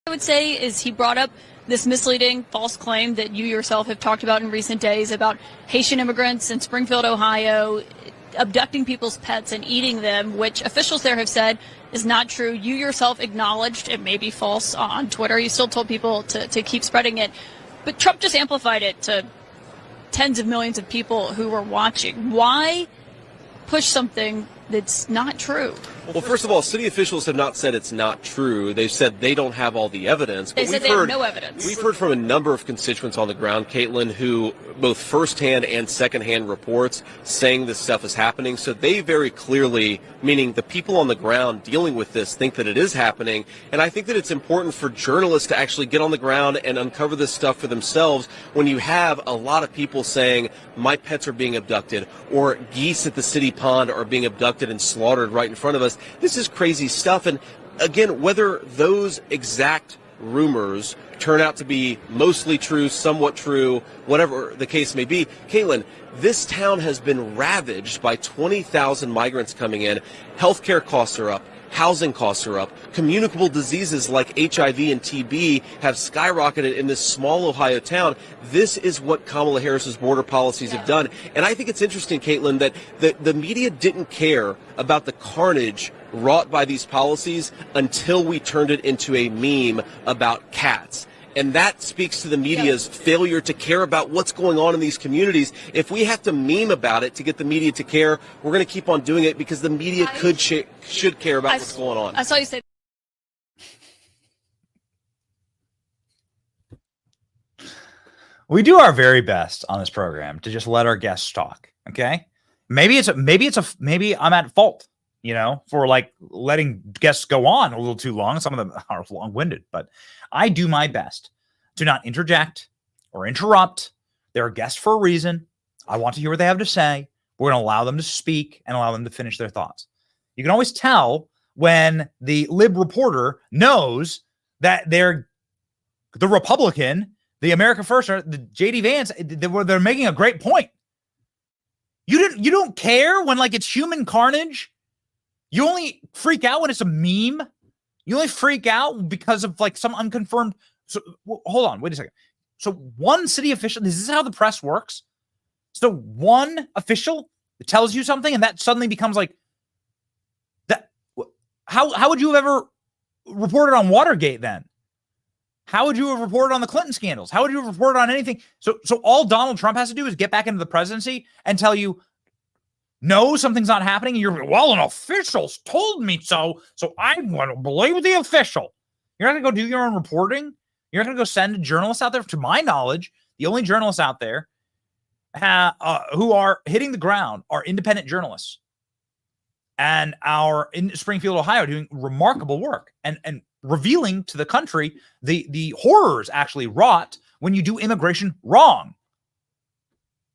I would say is he brought up this misleading false claim that you yourself have talked about in recent days about Haitian immigrants in Springfield, Ohio, abducting people's pets and eating them, which officials there have said is not true. You yourself acknowledged it may be false on Twitter. You still told people to keep spreading it. But Trump just amplified it to tens of millions of people who were watching. Why push something that's not true? Well, first of all, city officials have not said it's not true. They've said they don't have all the evidence. They said they have no evidence. We've heard from a number of constituents on the ground, Caitlin, who both firsthand and secondhand reports saying this stuff is happening. So they very clearly, meaning the people on the ground dealing with this, think that it is happening. And I think that it's important for journalists to actually get on the ground and uncover this stuff for themselves when you have a lot of people saying, my pets are being abducted, or geese at the city pond are being abducted and slaughtered right in front of us. This is crazy stuff. And again, whether those exact rumors turn out to be mostly true, somewhat true, whatever the case may be, Caitlin, this town has been ravaged by 20,000 migrants coming in. Healthcare costs are up. Housing costs are up. Communicable diseases like HIV and TB have skyrocketed in this small Ohio town. This is what Kamala Harris's border policies have done. And I think it's interesting, Caitlin, that the media didn't care about the carnage wrought by these policies until we turned it into a meme about cats. And that speaks to the media's failure to care about what's going on in these communities. If we have to meme about it to get the media to care, we're going to keep on doing it because the media should care about what's going on. I saw you say. We do our very best on this program to just let our guests talk. Okay, maybe I'm at fault, for like letting guests go on a little too long. Some of them are long-winded, but I do my best to not interject or interrupt. They're a guest for a reason. I want to hear what they have to say. We're going to allow them to speak and allow them to finish their thoughts. You can always tell when the lib reporter knows that the Republican, the America First, the JD Vance, they're making a great point. You don't care when like it's human carnage. You only freak out when it's a meme. You only freak out because of like some unconfirmed. So hold on, wait a second. So one city official, this is how the press works. So one official tells you something, and that suddenly becomes like that. How would you have ever reported on Watergate then? How would you have reported on the Clinton scandals? How would you have reported on anything? So all Donald Trump has to do is get back into the presidency and tell you, no, something's not happening. And you're, well, an official's told me so I want to believe the official. You're not going to go do your own reporting. You're not going to go send journalists out there. To my knowledge, the only journalists out there who are hitting the ground are independent journalists, and are in Springfield, Ohio, doing remarkable work and revealing to the country the horrors actually wrought when you do immigration wrong.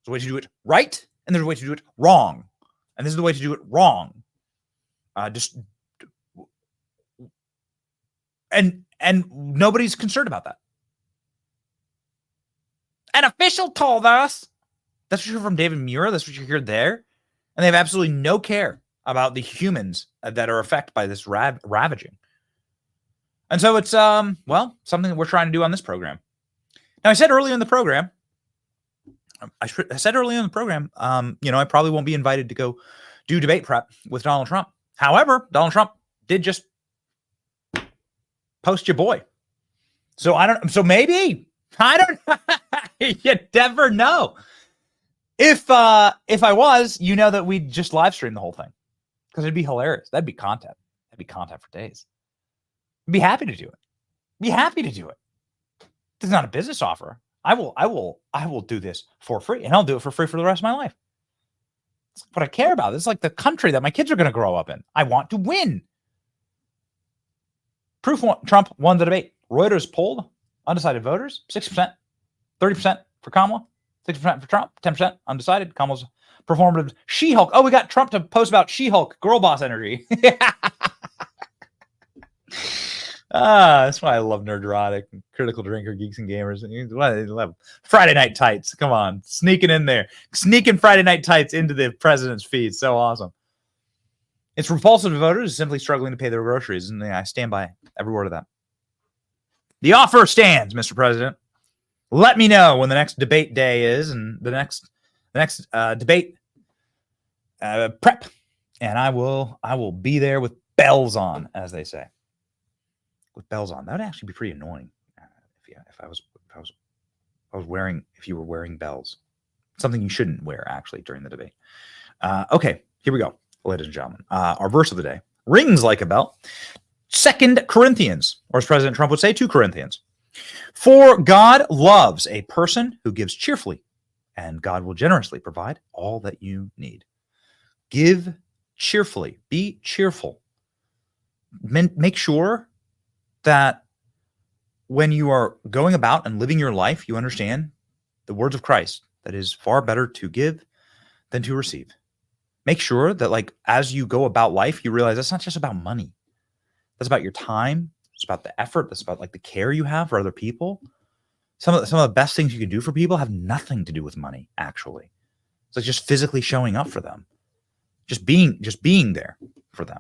There's a way to do it right, and there's a way to do it wrong, and this is the way to do it wrong. And nobody's concerned about that. An official told us. That's what you hear from David Muir. That's what you hear there. And they have absolutely no care about the humans that are affected by this ravaging. And so it's, well, something that we're trying to do on this program. Now, I said earlier in the program, I probably won't be invited to go do debate prep with Donald Trump. However, Donald Trump did just post your boy. So maybe, I don't know. You never know. If I was, that we'd just live stream the whole thing, because it'd be hilarious. That'd be content. That'd be content for days. I'd be happy to do it. This is not a business offer. I will do this for free, and I'll do it for free for the rest of my life. It's what I care about. This is like the country that my kids are going to grow up in. I want to win. Proof Trump won the debate. Reuters polled undecided voters, 6%, 30% for Kamala, 6% for Trump, 10% undecided. Kamala's performative She-Hulk. Oh, we got Trump to post about She-Hulk, girl boss energy. That's why I love Nerdrotic, Critical Drinker, Geeks and Gamers. I love Friday Night Tights. Come on, sneaking in there. Sneaking Friday Night Tights into the president's feed. So awesome. It's repulsive to voters simply struggling to pay their groceries, and I stand by every word of that. The offer stands, Mr. President. Let me know when the next debate day is, and the next debate prep, and I will be there with bells on, as they say. With bells on, that would actually be pretty annoying if you were wearing bells. Something you shouldn't wear actually during the debate. Okay, here we go, ladies and gentlemen. Our verse of the day rings like a bell. 2 Corinthians, or as President Trump would say, 2 Corinthians. For God loves a person who gives cheerfully, and God will generously provide all that you need. Give cheerfully. Be cheerful. Make sure that when you are going about and living your life, you understand the words of Christ, that is far better to give than to receive. Make sure that, as you go about life, you realize that's not just about money. That's about your time. It's about the effort. That's about the care you have for other people. Some of the best things you can do for people have nothing to do with money, actually. It's like just physically showing up for them. Just being there for them.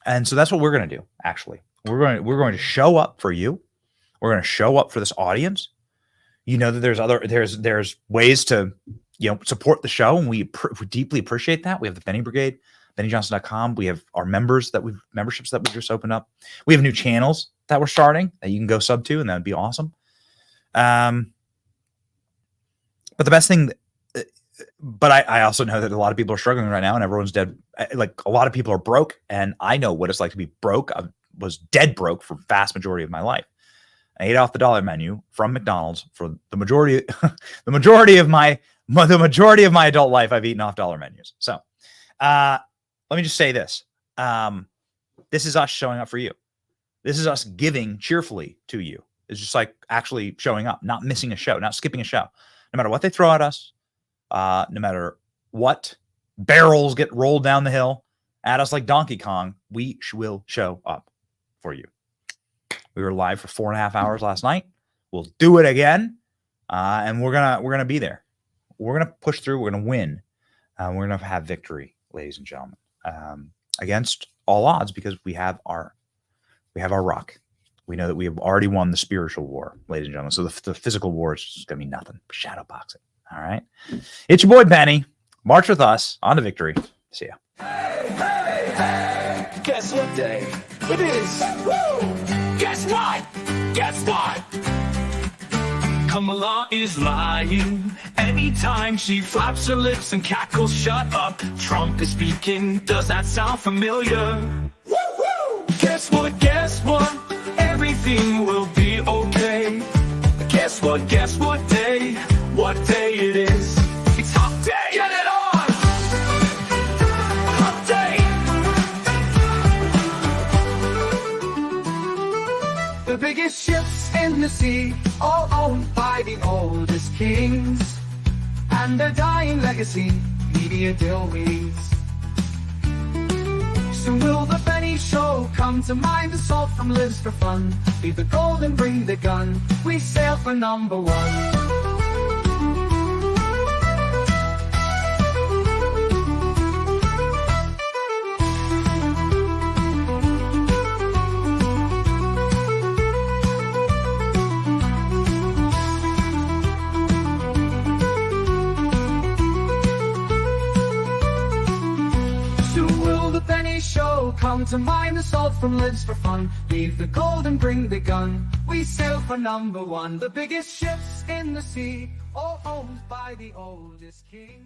And so that's what we're going to do, actually. We're going to show up for you. We're going to show up for this audience. That there's ways to support the show, and we deeply appreciate that. We have the Benny Brigade, BennyJohnson.com. We have our memberships that we just opened up. We have new channels that we're starting that you can go sub to, and that would be awesome. But the best thing, I also know that a lot of people are struggling right now, and everyone's dead. A lot of people are broke, and I know what it's like to be broke. I was dead broke for the vast majority of my life. I ate off the dollar menu from McDonald's for the majority of my adult life. I've eaten off dollar menus. So, let me just say this. This is us showing up for you. This is us giving cheerfully to you. It's just actually showing up, not missing a show, not skipping a show. No matter what they throw at us, no matter what barrels get rolled down the hill at us like Donkey Kong, we will show up for you. We were live for 4.5 hours last night. We'll do it again, and we're gonna be there. We're gonna push through. We're gonna win. We're gonna have victory, ladies and gentlemen, against all odds, because we have our rock. We know that we have already won the spiritual war, ladies and gentlemen. So the physical war is just gonna be nothing. Shadow boxing. All right. It's your boy, Benny. March with us on to victory. See ya. Guess what day it is? Woo! Guess what? Guess what? Kamala is lying anytime she flaps her lips and cackles. Shut up, Trump is speaking. Does that sound familiar? Woo-hoo! Guess what? Guess what? Everything will be okay. Guess what? Guess what day? What day it is? It's Hump Day. Get it on! Hump Day. The biggest ships in the sea, all owned by the oldest kings, and their dying legacy, media deal weeds. Soon will the Benny Show come to mind. Assault from lives for fun. Leave the gold and bring the gun. We sail for number one. Show come to mind. Assault from lives for fun. Leave the gold and bring the gun. We sail for number one. The biggest ships in the sea, all owned by the oldest king.